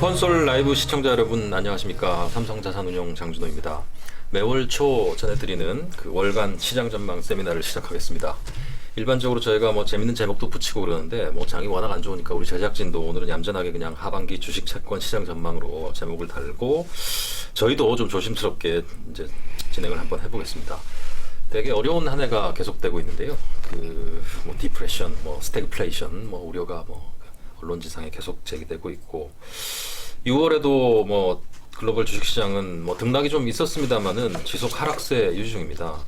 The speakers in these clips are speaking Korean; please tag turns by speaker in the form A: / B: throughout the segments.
A: 콘솔 라이브 시청자 여러분 안녕하십니까. 삼성자산운용 장준호입니다. 매월 초 전해드리는 그 월간 시장 전망 세미나를 시작하겠습니다. 일반적으로 저희가 뭐 재밌는 제목도 붙이고 그러는데 뭐 장이 워낙 안 좋으니까 우리 제작진도 오늘은 얌전하게 그냥 하반기 주식 채권 시장 전망으로 제목을 달고 저희도 좀 조심스럽게 이제 진행을 한번 해보겠습니다. 되게 어려운 한 해가 계속되고 있는데요. 뭐 디프레션, 뭐 스태그플레이션, 뭐 우려가 뭐 언론지상에 계속 제기되고 있고 6월에도 뭐 글로벌 주식시장은 뭐 등락이 좀 있었습니다만은 지속 하락세 유지 중입니다.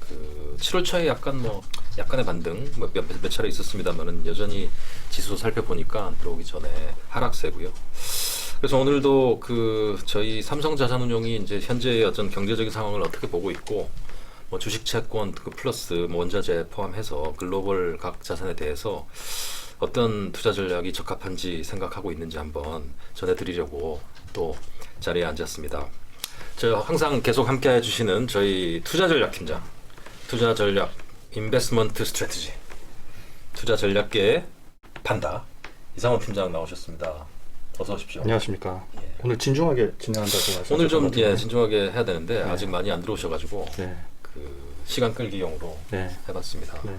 A: 7월 초에 약간의 반등 몇 차례 있었습니다만은 여전히 지수 살펴보니까 들어오기 전에 하락세고요. 그래서 오늘도 저희 삼성자산운용이 이제 현재의 어떤 경제적인 상황을 어떻게 보고 있고 뭐 주식채권 플러스 뭐 원자재 포함해서 글로벌 각 자산에 대해서 어떤 투자 전략이 적합한지 생각하고 있는지 한번 전해드리려고 또 자리에 앉았습니다. 저 항상 계속 함께 해주시는 저희 투자 전략 팀장, 투자 전략 인베스트먼트 스트래티지, 투자 전략계의 판다 이상원 팀장 나오셨습니다. 어서 오십시오.
B: 안녕하십니까.
A: 예.
B: 오늘 진중하게 진행한다고 말씀하셨던
A: 오늘 좀
B: 것 같은데.
A: 진중하게 해야 되는데
B: 네.
A: 아직 많이 안 들어오셔가지고
B: 네.
A: 시간 끌기용으로
B: 네.
A: 해봤습니다.
B: 네.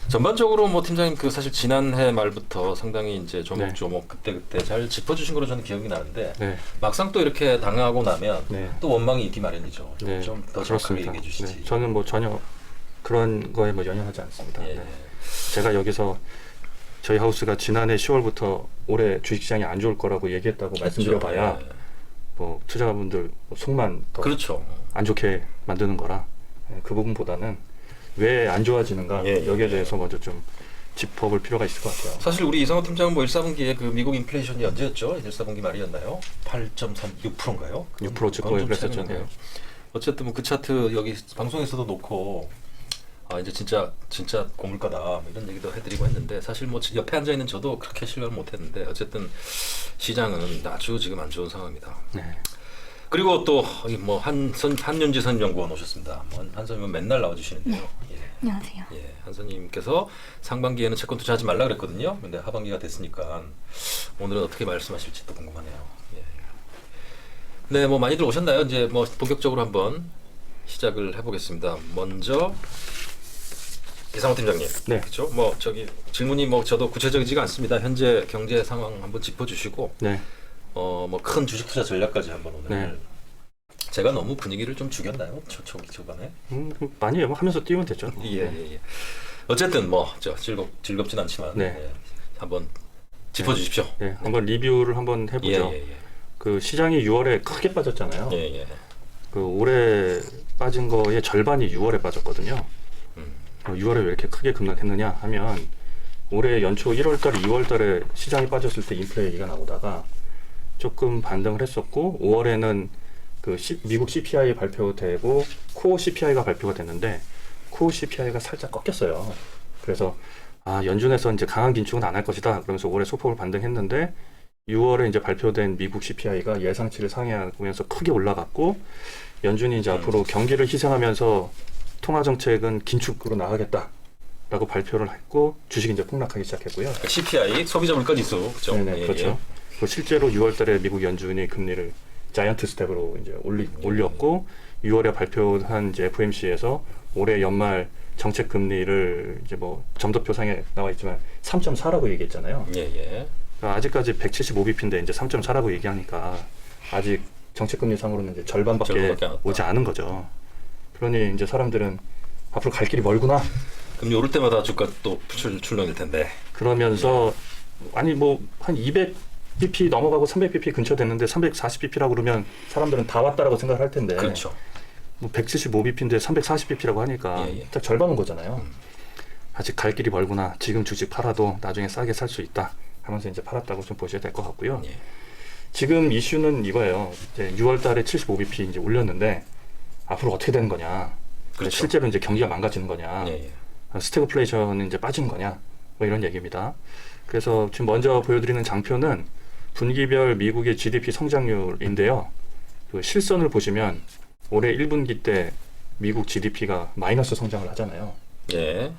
A: 전반적으로 뭐 팀장님 사실 지난해 말부터 상당히 이제 조목조목 그때 잘 짚어주신 거로 저는 기억이 나는데
B: 네.
A: 막상 또 이렇게 당하고 나면
B: 네.
A: 또 원망이 있기 마련이죠.
B: 네.
A: 좀 더 정확하게 얘기해 주시지.
B: 네. 저는 뭐 전혀 그런 거에 뭐 연연하지 않습니다.
A: 예.
B: 네. 제가 여기서 저희 하우스가 지난해 10월부터 올해 주식시장이 안 좋을 거라고 얘기했다고 말씀드려봐야
A: 예.
B: 뭐 투자자분들 속만 더 안
A: 그렇죠.
B: 좋게 만드는 거라 그 부분보다는 왜 안 좋아지는가
A: 예, 예,
B: 여기에
A: 예.
B: 대해서 먼저 좀 짚어볼 필요가 있을 것 같아요.
A: 사실 우리 이상호 팀장은 뭐 1사분기에 미국 인플레이션이 언제였죠? 1사분기 말이었나요? 8.36%인가요?
B: 6% 찍고 그랬었죠. 네.
A: 어쨌든 뭐 그 차트 여기 방송에서도 놓고 이제 진짜 고물가다 뭐 이런 얘기도 해드리고 했는데 사실 뭐 옆에 앉아 있는 저도 그렇게 신뢰를 못했는데 어쨌든 시장은 아주 지금 안 좋은 상황입니다.
B: 네.
A: 그리고 또 뭐 한윤지선 연구원 오셨습니다. 뭐 한선님은 맨날 나와주시는데요. 예.
C: 안녕하세요.
A: 예, 한선님께서 상반기에는 채권 투자하지 말라 그랬거든요. 근데 하반기가 됐으니까 오늘은 어떻게 말씀하실지 또 궁금하네요. 예. 네, 뭐 많이들 오셨나요? 이제 뭐 본격적으로 한번 시작을 해보겠습니다. 먼저 이상호 팀장님.
B: 네.
A: 그렇죠? 뭐 질문이 뭐 저도 구체적이지가 않습니다. 현재 경제 상황 한번 짚어주시고.
B: 네.
A: 뭐 큰 주식 투자 전략까지 한번 오늘
B: 네.
A: 제가 너무 분위기를 좀 죽였나요? 초반에?
B: 많이 하면서 띄우면 되죠.
A: 예. 어쨌든 뭐 즐겁진 않지만
B: 네.
A: 예, 한번 짚어주십시오.
B: 네, 한번 리뷰를 한번 해보죠.
A: 예.
B: 그 시장이 6월에 크게 빠졌잖아요.
A: 예.
B: 그 올해 빠진 거의 절반이 6월에 빠졌거든요. 6월에 왜 이렇게 크게 급락했느냐 하면 올해 연초 1월달, 2월달에 시장이 빠졌을 때 인플레 얘기가 나오다가 조금 반등을 했었고 5월에는 미국 CPI 발표되고 코어 CPI가 발표가 됐는데 코어 CPI가 살짝 꺾였어요. 그래서 연준에서 이제 강한 긴축은 안 할 것이다. 그러면서 올해 소폭을 반등했는데 6월에 이제 발표된 미국 CPI가 예상치를 상회하면서 크게 올라갔고 연준이 이제 앞으로 경기를 희생하면서 통화 정책은 긴축으로 나가겠다라고 발표를 했고 주식이 이제 폭락하기 시작했고요.
A: CPI 소비자 물가 지수 그렇죠?
B: 네네, 그렇죠. 실제로 6월달에 미국 연준이 금리를 자이언트 스텝으로 이제 올렸고 6월에 발표한 이제 FOMC에서 올해 연말 정책 금리를 이제 뭐 점도표 상에 나와 있지만 3.4라고 얘기했잖아요.
A: 예.
B: 그러니까 아직까지 175bp인데 이제 3.4라고 얘기하니까 아직 정책 금리 상으로는 이제 절반밖에 오지 않은 거죠. 그러니 이제 사람들은 앞으로 갈 길이 멀구나.
A: 금리 오를 때마다 주가 또 출렁일 텐데.
B: 그러면서 아니 뭐 한 200bp 넘어가고 300bp 근처 됐는데 340bp라고 그러면 사람들은 다 왔다라고 생각을 할 텐데.
A: 그렇죠.
B: 뭐 175bp인데 340bp라고 하니까 딱 절반 온 거잖아요. 아직 갈 길이 멀구나. 지금 주식 팔아도 나중에 싸게 살 수 있다 하면서 이제 팔았다고 좀 보셔야 될 것 같고요.
A: 예.
B: 지금 이슈는 이거예요. 이제 6월달에 75bp 이제 올렸는데 앞으로 어떻게 되는 거냐.
A: 그렇죠.
B: 실제로 이제 경기가 망가지는 거냐.
A: 예.
B: 스태그플레이션은 이제 빠지는 거냐. 뭐 이런 얘기입니다. 그래서 지금 먼저 보여드리는 장표는 분기별 미국의 GDP 성장률인데요. 그 실선을 보시면 올해 1분기 때 미국 GDP가 마이너스 성장을 하잖아요.
A: 예.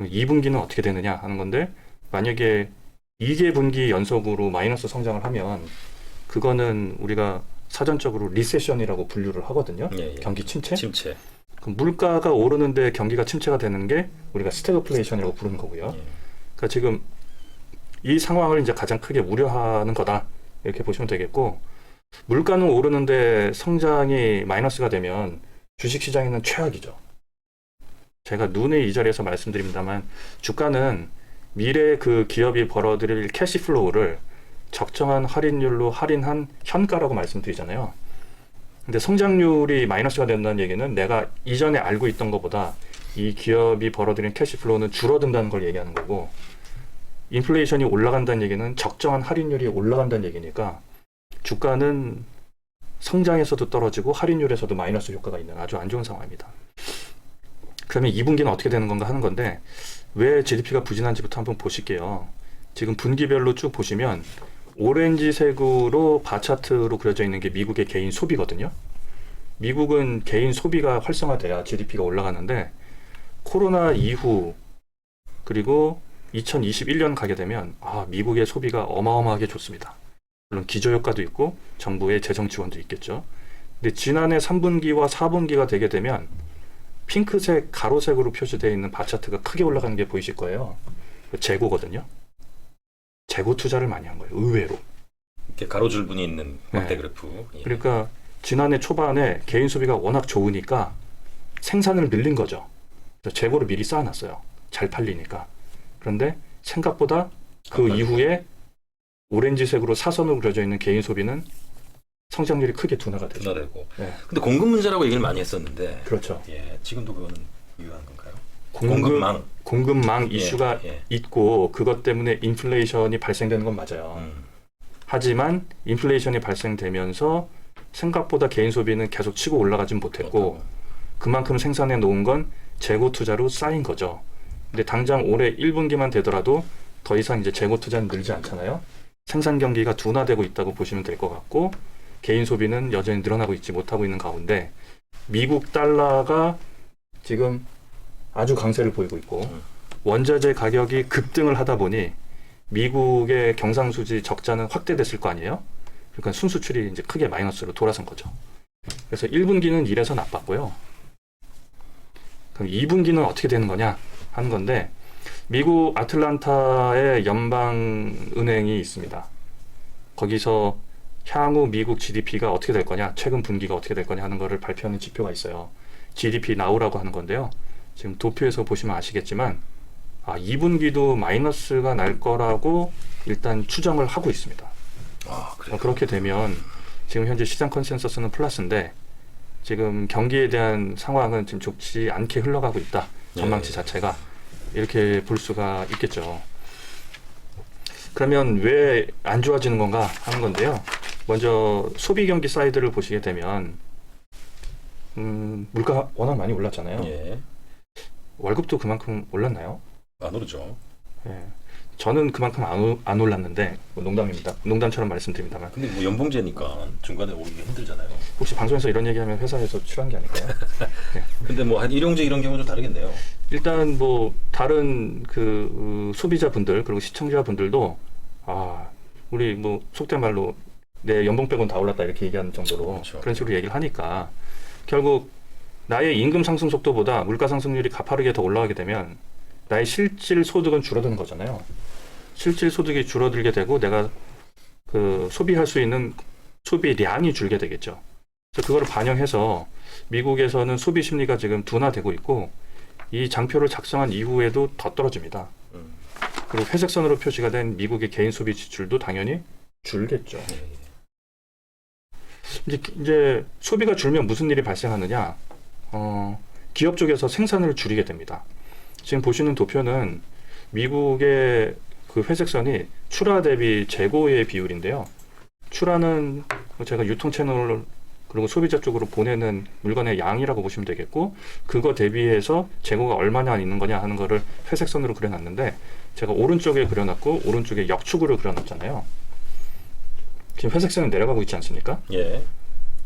B: 2분기는 어떻게 되느냐 하는 건데 만약에 2개 분기 연속으로 마이너스 성장을 하면 그거는 우리가 사전적으로 리세션이라고 분류를 하거든요.
A: 예, 예.
B: 경기 침체.
A: 침체.
B: 그럼 물가가 오르는데 경기가 침체가 되는 게 우리가 스태그플레이션이라고 부르는 거고요.
A: 예.
B: 그러니까 지금 이 상황을 이제 가장 크게 우려하는 거다 이렇게 보시면 되겠고, 물가는 오르는데 성장이 마이너스가 되면 주식시장에는 최악이죠. 제가 누누이 이 자리에서 말씀드립니다만 주가는 미래 그 기업이 벌어들일 캐시플로우를 적정한 할인율로 할인한 현가라고 말씀드리잖아요. 근데 성장률이 마이너스가 된다는 얘기는 내가 이전에 알고 있던 것보다 이 기업이 벌어들인 캐시플로우는 줄어든다는 걸 얘기하는 거고, 인플레이션이 올라간다는 얘기는 적정한 할인율이 올라간다는 얘기니까 주가는 성장에서도 떨어지고 할인율에서도 마이너스 효과가 있는 아주 안 좋은 상황입니다. 그러면 2분기는 어떻게 되는 건가 하는 건데, 왜 GDP가 부진한지부터 한번 보실게요. 지금 분기별로 쭉 보시면 오렌지색으로 바차트로 그려져 있는 게 미국의 개인 소비거든요. 미국은 개인 소비가 활성화돼야 GDP가 올라가는데, 코로나 이후 그리고 2021년 가게 되면 미국의 소비가 어마어마하게 좋습니다. 물론 기저효과도 있고 정부의 재정 지원도 있겠죠. 근데 지난해 3분기와 4분기가 되게 되면 핑크색 가로색으로 표시되어 있는 바차트가 크게 올라가는 게 보이실 거예요. 재고거든요. 재고 투자를 많이 한 거예요. 의외로.
A: 이렇게 가로줄분이 있는 확대 그래프. 예.
B: 그러니까 지난해 초반에 개인 소비가 워낙 좋으니까 생산을 늘린 거죠. 그래서 재고를 미리 쌓아놨어요. 잘 팔리니까. 그런데 생각보다 그 이후에 오렌지색으로 사선으로 그려져 있는 개인 소비는 성장률이 크게 둔화가 되죠.
A: 둔화되고.
B: 네.
A: 근데 공급 문제라고 얘기를 많이 했었는데.
B: 그렇죠.
A: 예. 지금도 그거는 유효한 건가요?
B: 공급망
A: 공급망.
B: 이슈가
A: 예.
B: 있고 그것 때문에 인플레이션이 발생되는 건 맞아요. 하지만 인플레이션이 발생되면서 생각보다 개인 소비는 계속 치고 올라가진 못했고, 그만큼 생산해 놓은 건 재고 투자로 쌓인 거죠. 근데 당장 올해 1분기만 되더라도 더 이상 이제 재고 투자는 늘지 않잖아요. 생산 경기가 둔화되고 있다고 보시면 될 것 같고, 개인 소비는 여전히 늘어나고 있지 못하고 있는 가운데 미국 달러가 지금 아주 강세를 보이고 있고 원자재 가격이 급등을 하다 보니 미국의 경상수지 적자는 확대됐을 거 아니에요. 그러니까 순수출이 이제 크게 마이너스로 돌아선 거죠. 그래서 1분기는 이래서 나빴고요. 그럼 2분기는 어떻게 되는 거냐 하는 건데, 미국 아틀란타에 연방은행이 있습니다. 거기서 향후 미국 GDP가 어떻게 될 거냐, 최근 분기가 어떻게 될 거냐 하는 거를 발표하는 지표가 있어요. GDP 나우라고 하는 건데요. 지금 도표에서 보시면 아시겠지만 2분기도 마이너스가 날 거라고 일단 추정을 하고 있습니다.
A: 그래요?
B: 그렇게 되면 지금 현재 시장 컨센서스는 플러스인데 지금 경기에 대한 상황은 지금 좋지 않게 흘러가고 있다. 전망치 자체가. 이렇게 볼 수가 있겠죠. 그러면 왜 안 좋아지는 건가 하는 건데요. 먼저 소비 경기 사이드를 보시게 되면 물가가 워낙 많이 올랐잖아요.
A: 예.
B: 월급도 그만큼 올랐나요?
A: 안 오르죠.
B: 예. 저는 그만큼 안 올랐는데, 농담입니다. 농담처럼 말씀드립니다만.
A: 근데 뭐 연봉제니까 중간에 오르기 힘들잖아요.
B: 혹시 방송에서 이런 얘기하면 회사에서 출한 게 아닐까요? 네.
A: 근데 뭐 일용직 이런 경우는 좀 다르겠네요.
B: 일단 뭐 다른 그 소비자분들 그리고 시청자분들도 우리 뭐 속된 말로 내 연봉 빼고는 다 올랐다 이렇게 얘기하는 정도로
A: 그렇죠.
B: 그런 식으로 얘기를 하니까 결국 나의 임금 상승 속도보다 물가 상승률이 가파르게 더 올라가게 되면 나의 실질 소득은 줄어드는 거잖아요. 실질 소득이 줄어들게 되고 내가 그 소비할 수 있는 소비량이 줄게 되겠죠. 그래서 그거를 반영해서 미국에서는 소비 심리가 지금 둔화되고 있고, 이 장표를 작성한 이후에도 더 떨어집니다. 그리고 회색선으로 표시가 된 미국의 개인 소비 지출도 당연히 줄겠죠. 이제 소비가 줄면 무슨 일이 발생하느냐? 기업 쪽에서 생산을 줄이게 됩니다. 지금 보시는 도표는 미국의 그 회색선이 출하 대비 재고의 비율인데요. 출하는 제가 유통 채널 그리고 소비자 쪽으로 보내는 물건의 양이라고 보시면 되겠고, 그거 대비해서 재고가 얼마나 있는 거냐 하는 거를 회색선으로 그려놨는데, 제가 오른쪽에 그려놨고 오른쪽에 역축으로 그려놨잖아요. 지금 회색선은 내려가고 있지 않습니까?
A: 예.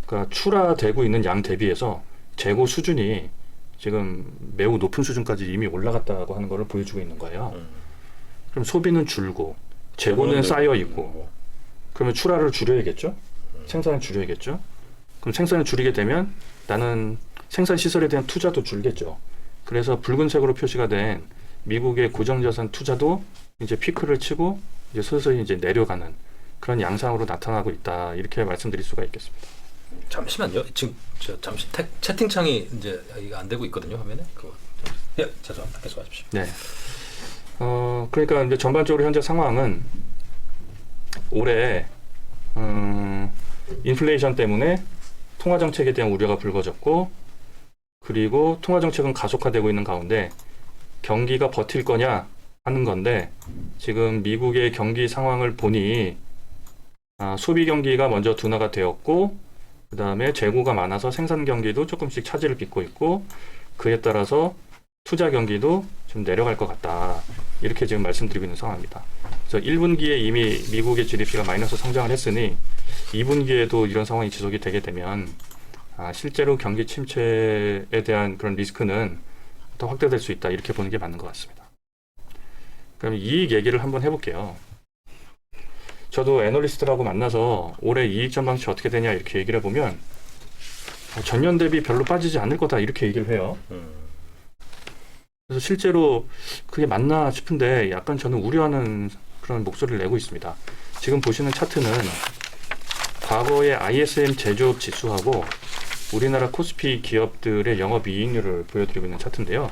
B: 그러니까 출하되고 있는 양 대비해서 재고 수준이 지금 매우 높은 수준까지 이미 올라갔다고 하는 것을 보여주고 있는 거예요. 그럼 소비는 줄고 재고는 쌓여 있고, 그러면 출하를 줄여야겠죠? 생산을 줄여야겠죠? 그럼 생산을 줄이게 되면 나는 생산 시설에 대한 투자도 줄겠죠. 그래서 붉은색으로 표시가 된 미국의 고정자산 투자도 이제 피크를 치고 이제 서서히 이제 내려가는 그런 양상으로 나타나고 있다. 이렇게 말씀드릴 수가 있겠습니다.
A: 잠시만요. 지금 잠시 채팅창이 이제 이거 안 되고 있거든요. 화면에. 예, 죄송합니다. 계속하십시오.
B: 네. 그러니까 이제 전반적으로 현재 상황은 올해 인플레이션 때문에 통화 정책에 대한 우려가 불거졌고, 그리고 통화 정책은 가속화되고 있는 가운데 경기가 버틸 거냐 하는 건데, 지금 미국의 경기 상황을 보니 소비 경기가 먼저 둔화가 되었고, 그 다음에 재고가 많아서 생산 경기도 조금씩 차질을 빚고 있고, 그에 따라서 투자 경기도 좀 내려갈 것 같다. 이렇게 지금 말씀드리고 있는 상황입니다. 그래서 1분기에 이미 미국의 GDP가 마이너스 성장을 했으니 2분기에도 이런 상황이 지속이 되게 되면 실제로 경기 침체에 대한 그런 리스크는 더 확대될 수 있다. 이렇게 보는 게 맞는 것 같습니다. 그럼 이익 얘기를 한번 해볼게요. 저도 애널리스트라고 만나서 올해 이익 전망치 어떻게 되냐 이렇게 얘기를 해보면 전년 대비 별로 빠지지 않을 거다 이렇게 얘기를 해요. 그래서 실제로 그게 맞나 싶은데 약간 저는 우려하는 그런 목소리를 내고 있습니다. 지금 보시는 차트는 과거의 ISM 제조업 지수하고 우리나라 코스피 기업들의 영업이익률을 보여드리고 있는 차트인데요.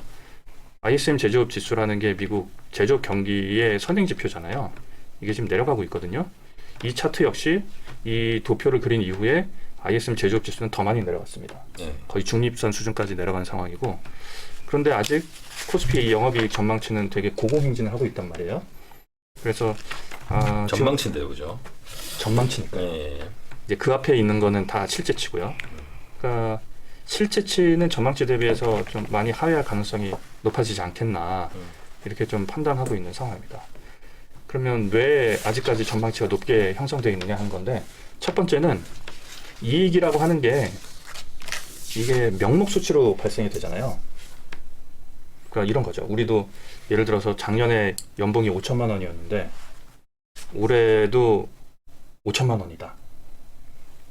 B: ISM 제조업 지수라는 게 미국 제조업 경기의 선행 지표잖아요. 이게 지금 내려가고 있거든요. 이 차트 역시 이 도표를 그린 이후에 ISM 제조업 지수는 더 많이 내려갔습니다. 거의 중립선 수준까지 내려간 상황이고, 그런데 아직 코스피 영업이익 전망치는 되게 고공행진을 하고 있단 말이에요. 그래서
A: 전망치인데요, 그죠?
B: 전망치니까요.
A: 예.
B: 이제 그 앞에 있는 거는 다 실제치고요. 그러니까 실제치는 전망치 대비해서 좀 많이 하회할 가능성이 높아지지 않겠나 이렇게 좀 판단하고 있는 상황입니다. 그러면 왜 아직까지 전망치가 높게 형성되어 있느냐 하는 건데, 첫 번째는 이익이라고 하는 게 이게 명목 수치로 발생이 되잖아요. 그러니까 이런 거죠. 우리도 예를 들어서 작년에 연봉이 5천만 원이었는데 올해도 5천만 원이다.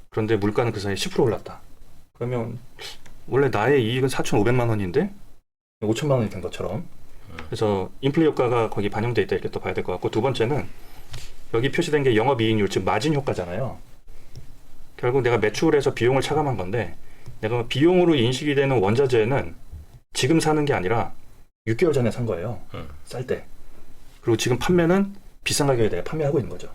B: 그런데 물가는 그 사이에 10% 올랐다. 그러면 원래 나의 이익은 4,500만 원인데 5천만 원이 된 것처럼, 그래서 인플레 효과가 거기 반영돼 있다 이렇게 또 봐야 될 것 같고, 두 번째는 여기 표시된 게 영업이익률, 즉 마진 효과잖아요. 결국 내가 매출해서 비용을 차감한 건데, 내가 비용으로 인식이 되는 원자재는 지금 사는 게 아니라 6개월 전에 산 거예요. 쌀 때. 그리고 지금 판매는 비싼 가격에 내가 판매하고 있는 거죠.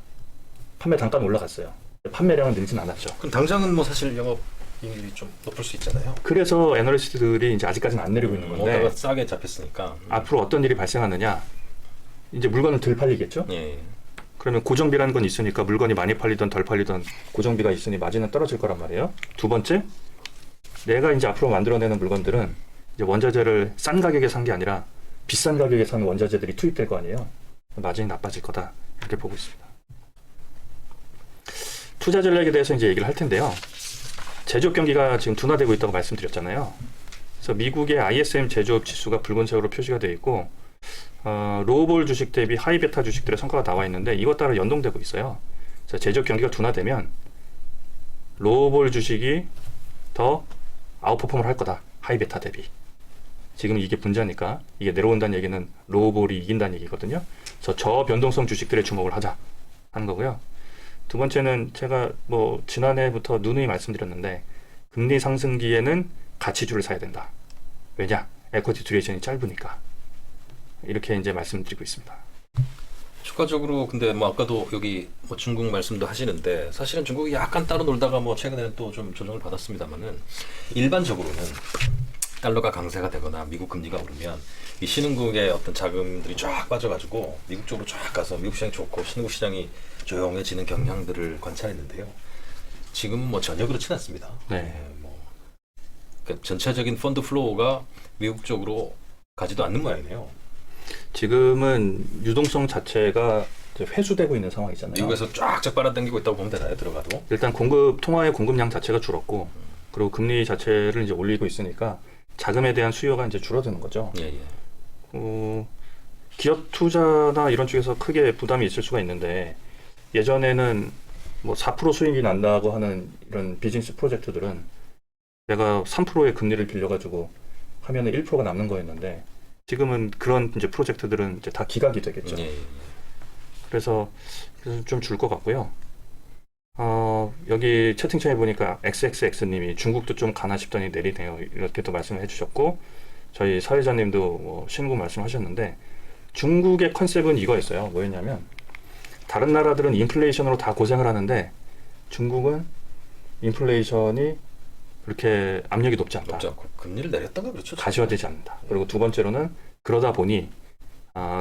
B: 판매 단가는 올라갔어요. 판매량은 늘진 않았죠.
A: 그럼 당장은 뭐 사실 영업이익률이 좀 높을 수 있잖아요.
B: 그래서 애널리스트들이 이제 아직까지는 안 내리고 있는 건데,
A: 뭔가가 싸게 잡혔으니까.
B: 앞으로 어떤 일이 발생하느냐, 이제 물건은 덜 팔리겠죠.
A: 예.
B: 그러면 고정비라는 건 있으니까 물건이 많이 팔리던 덜 팔리던 고정비가 있으니 마진은 떨어질 거란 말이에요. 두 번째, 내가 이제 앞으로 만들어내는 물건들은 이제 원자재를 싼 가격에 산 게 아니라 비싼 가격에 산 원자재들이 투입될 거 아니에요. 마진이 나빠질 거다 이렇게 보고 있습니다. 투자 전략에 대해서 이제 얘기를 할 텐데요. 제조업 경기가 지금 둔화되고 있다고 말씀드렸잖아요. 그래서 미국의 ISM 제조업 지수가 붉은색으로 표시가 되어 있고, 로우볼 주식 대비 하이베타 주식들의 성과가 나와 있는데 이것 따라 연동되고 있어요. 그래서 제조업 경기가 둔화되면 로우볼 주식이 더 아웃퍼폼을 할 거다. 하이베타 대비. 지금 이게 분자니까 이게 내려온다는 얘기는 로우볼이 이긴다는 얘기거든요. 그래서 저변동성 주식들에 주목을 하자 하는 거고요. 두 번째는 제가 뭐 지난해부터 누누이 말씀드렸는데, 금리 상승기에는 가치주를 사야 된다. 왜냐? 에쿼티 듀레이션이 짧으니까. 이렇게 이제 말씀드리고 있습니다.
A: 추가적으로 근데 뭐 아까도 여기 뭐 중국 말씀도 하시는데, 사실은 중국이 약간 따로 놀다가 뭐 최근에는 또 좀 조정을 받았습니다만은, 일반적으로는 달러가 강세가 되거나 미국 금리가 오르면 이 신흥국의 어떤 자금들이 쫙 빠져가지고 미국 쪽으로 쫙 가서 미국 시장이 좋고 신흥국 시장이 조용해지는 경향들을 관찰했는데요. 지금은 뭐 전혀 그렇지는 않습니다.
B: 네.
A: 그러니까 전체적인 펀드 플로우가 미국 쪽으로 가지도 않는 모양이네요.
B: 지금은 유동성 자체가 이제 회수되고 있는 상황이잖아요.
A: 미국에서 쫙쫙 빨아당기고 있다고 보면 되나요? 들어가도.
B: 일단 통화의 공급량 자체가 줄었고, 그리고 금리 자체를 이제 올리고 있으니까 자금에 대한 수요가 이제 줄어드는 거죠.
A: 예.
B: 기업 투자나 이런 쪽에서 크게 부담이 있을 수가 있는데, 예전에는 뭐 4% 수익이 난다고 하는 이런 비즈니스 프로젝트들은 내가 3%의 금리를 빌려가지고 하면은 1%가 남는 거였는데 지금은 그런 이제 프로젝트들은 이제 다 기각이 되겠죠.
A: 예.
B: 그래서 좀 줄 것 같고요. 여기 채팅창에 보니까 XXX님이 중국도 좀 가나 싶더니 내리네요. 이렇게 또 말씀을 해주셨고 저희 사회자님도 뭐 신고 말씀하셨는데 중국의 컨셉은 이거였어요. 뭐였냐면 다른 나라들은 인플레이션으로 다 고생을 하는데 중국은 인플레이션이 그렇게 압력이 높지 않다.
A: 높지 않고 금리를 내렸다가 그렇죠.
B: 가시화되지 않는다. 그리고 두 번째로는 그러다 보니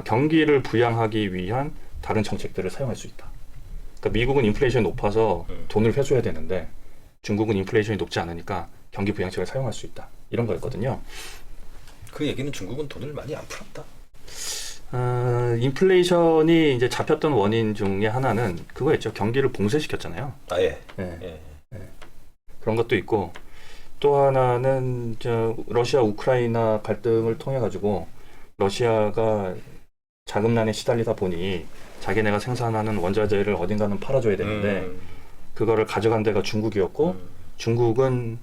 B: 경기를 부양하기 위한 다른 정책들을 사용할 수 있다. 그러니까 미국은 인플레이션이 높아서 돈을 회수해야 되는데 중국은 인플레이션이 높지 않으니까 경기 부양책을 사용할 수 있다. 이런 거였거든요.
A: 그 얘기는 중국은 돈을 많이 안 풀었다.
B: 인플레이션이 이제 잡혔던 원인 중에 하나는 그거였죠. 경기를 봉쇄시켰잖아요.
A: 예.
B: 예. 그런 것도 있고 또 하나는 러시아 우크라이나 갈등을 통해 가지고 러시아가 자금난에 시달리다 보니 자기네가 생산하는 원자재를 어딘가는 팔아줘야 되는데 그거를 가져간 데가 중국이었고 중국은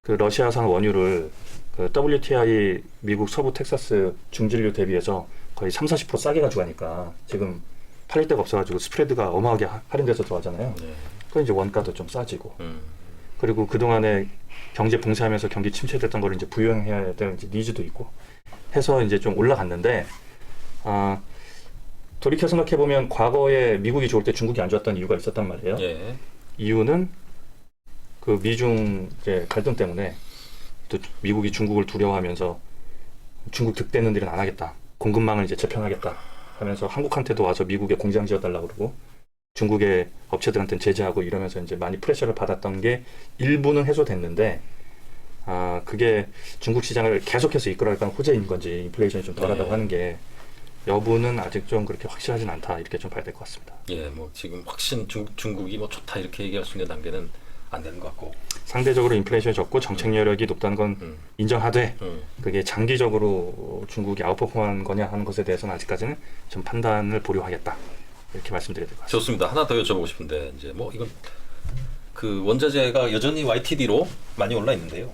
B: 그 러시아산 원유를 그 WTI 미국 서부 텍사스 중진류 대비해서 거의 30-40% 싸게 가져가니까 지금 팔릴 데가 없어가지고 스프레드가 어마하게 할인돼서 들어가잖아요. 그럼 이제 원가도 좀 싸지고 그리고 그동안에 경제 봉쇄하면서 경기 침체됐던 거를 이제 부양해야 될 이제 니즈도 있고 해서 이제 좀 올라갔는데 돌이켜 생각해 보면 과거에 미국이 좋을 때 중국이 안 좋았던 이유가 있었단 말이에요.
A: 예.
B: 이유는 그 미중 이제 갈등 때문에 또 미국이 중국을 두려워하면서 중국 득대는 일은 안 하겠다. 공급망을 이제 재편하겠다 하면서 한국한테도 와서 미국에 공장 지어달라고 그러고 중국의 업체들한테는 제재하고 이러면서 이제 많이 프레셔를 받았던 게 일부는 해소됐는데 그게 중국 시장을 계속해서 이끌어갈 호재인 건지 인플레이션이 좀 덜하다고 하는 게 여부는 아직 좀 그렇게 확실하진 않다 이렇게 좀 봐야 될 것 같습니다.
A: 예, 뭐 지금 확신 중국이 뭐 좋다 이렇게 얘기할 수 있는 단계는 안 되는 것 같고
B: 상대적으로 인플레이션이 적고 정책 여력이 높다는 건 인정하되 그게 장기적으로 중국이 아웃퍼폼한 거냐 하는 것에 대해서는 아직까지는 좀 판단을 보류하겠다 이렇게 말씀드려야 될 것 같습니다.
A: 좋습니다. 하나 더 여쭤보고 싶은데 이제 뭐 이건 그 원자재가 여전히 YTD로 많이 올라 있는데요.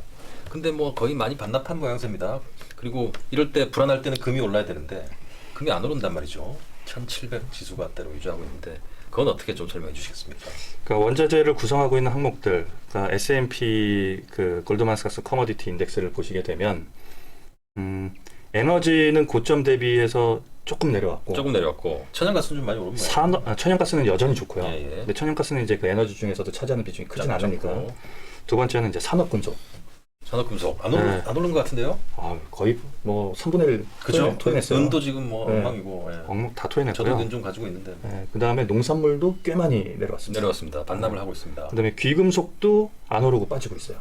A: 근데 뭐 거의 많이 반납한 모양새입니다. 그리고 이럴 때 불안할 때는 금이 올라야 되는데 금이 안 오른단 말이죠. 1700 지수가 대로 유지하고 있는데 그건 어떻게 좀 설명해 주시겠습니까?
B: 그러니까 원자재를 구성하고 있는 항목들, 그러니까 S&P 그 골드만삭스 커머디티 인덱스를 보시게 되면 에너지는 고점 대비해서 조금 내려왔고
A: 천연가스는 좀 많이 오른 모양.
B: 천연가스는 여전히 좋고요.
A: 예.
B: 근데 천연가스는 이제 그 에너지 중에서도 차지하는 비중이 크진 않으니까.
A: 좋고.
B: 두 번째는 이제 산업금속.
A: 산업금속 안 오른 것 같은데요?
B: 거의 뭐 3분의 1
A: 그죠?
B: 토해냈어요.
A: 은도 지금 뭐 엉망이고.
B: 다 토해냈고요.
A: 저도 은 좀 가지고 있는데.
B: 그 다음에 농산물도 꽤 많이 내려왔습니다.
A: 내려왔습니다. 반납을 하고 있습니다.
B: 그 다음에 귀금속도 안 오르고 빠지고 있어요.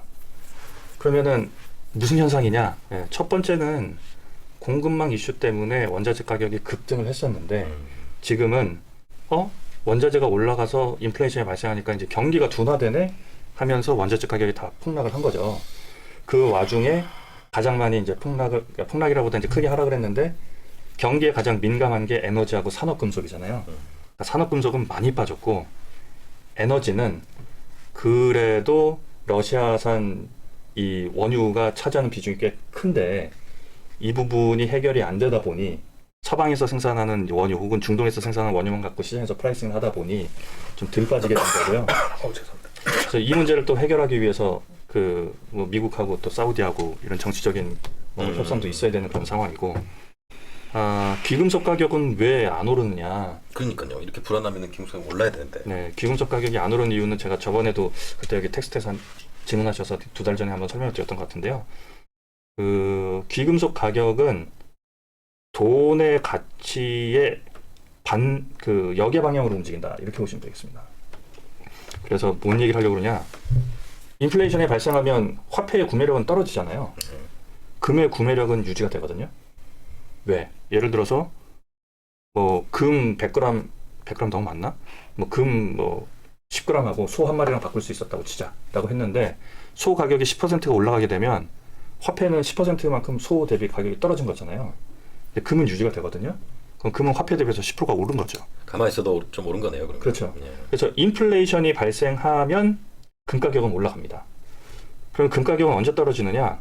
B: 그러면은 무슨 현상이냐? 첫 번째는 공급망 이슈 때문에 원자재 가격이 급등을 했었는데 지금은 원자재가 올라가서 인플레이션이 발생하니까 이제 경기가 둔화되네 하면서 원자재 가격이 다 폭락을 한 거죠. 그 와중에 가장 많이 이제 폭락이라보다 이제 크게 하락을 했는데 경기에 가장 민감한 게 에너지하고 산업금속이잖아요. 그러니까 산업금속은 많이 빠졌고 에너지는 그래도 러시아산 이 원유가 차지하는 비중이 꽤 큰데 이 부분이 해결이 안 되다 보니 서방에서 생산하는 원유 혹은 중동에서 생산하는 원유만 갖고 시장에서 프라이싱을 하다 보니 좀 덜 빠지게 된 거고요.
A: 죄송합니다.
B: 그래서 이 문제를 또 해결하기 위해서 뭐 미국하고 또 사우디하고 이런 정치적인 협상도 있어야 되는 그런 상황이고 귀금속 가격은 왜 안 오르느냐?
A: 그러니까요. 이렇게 불안하면 귀금속이 올라야 되는데.
B: 네, 귀금속 가격이 안 오르는 이유는 제가 저번에도 그때 여기 텍스트에서 질문하셔서 2달 전에 한번 설명을 드렸던 것 같은데요. 그 귀금속 가격은 돈의 가치의 역의 방향으로 움직인다 이렇게 보시면 되겠습니다. 그래서 뭔 얘기를 하려고 그러냐? 인플레이션이 발생하면 화폐의 구매력은 떨어지잖아요. 금의 구매력은 유지가 되거든요. 왜? 예를 들어서 뭐 금 100g 너무 많나? 뭐 금 10g하고 소 한 마리랑 바꿀 수 있었다고 치자라고 했는데 소 가격이 10%가 올라가게 되면 화폐는 10%만큼 소 대비 가격이 떨어진 거잖아요. 근데 금은 유지가 되거든요. 그럼 금은 화폐 대비해서 10%가 오른 거죠.
A: 가만히 있어도 좀 오른 거네요. 그러면.
B: 그렇죠.
A: 예.
B: 그래서 인플레이션이 발생하면 금 가격은 올라갑니다. 그럼 금 가격은 언제 떨어지느냐?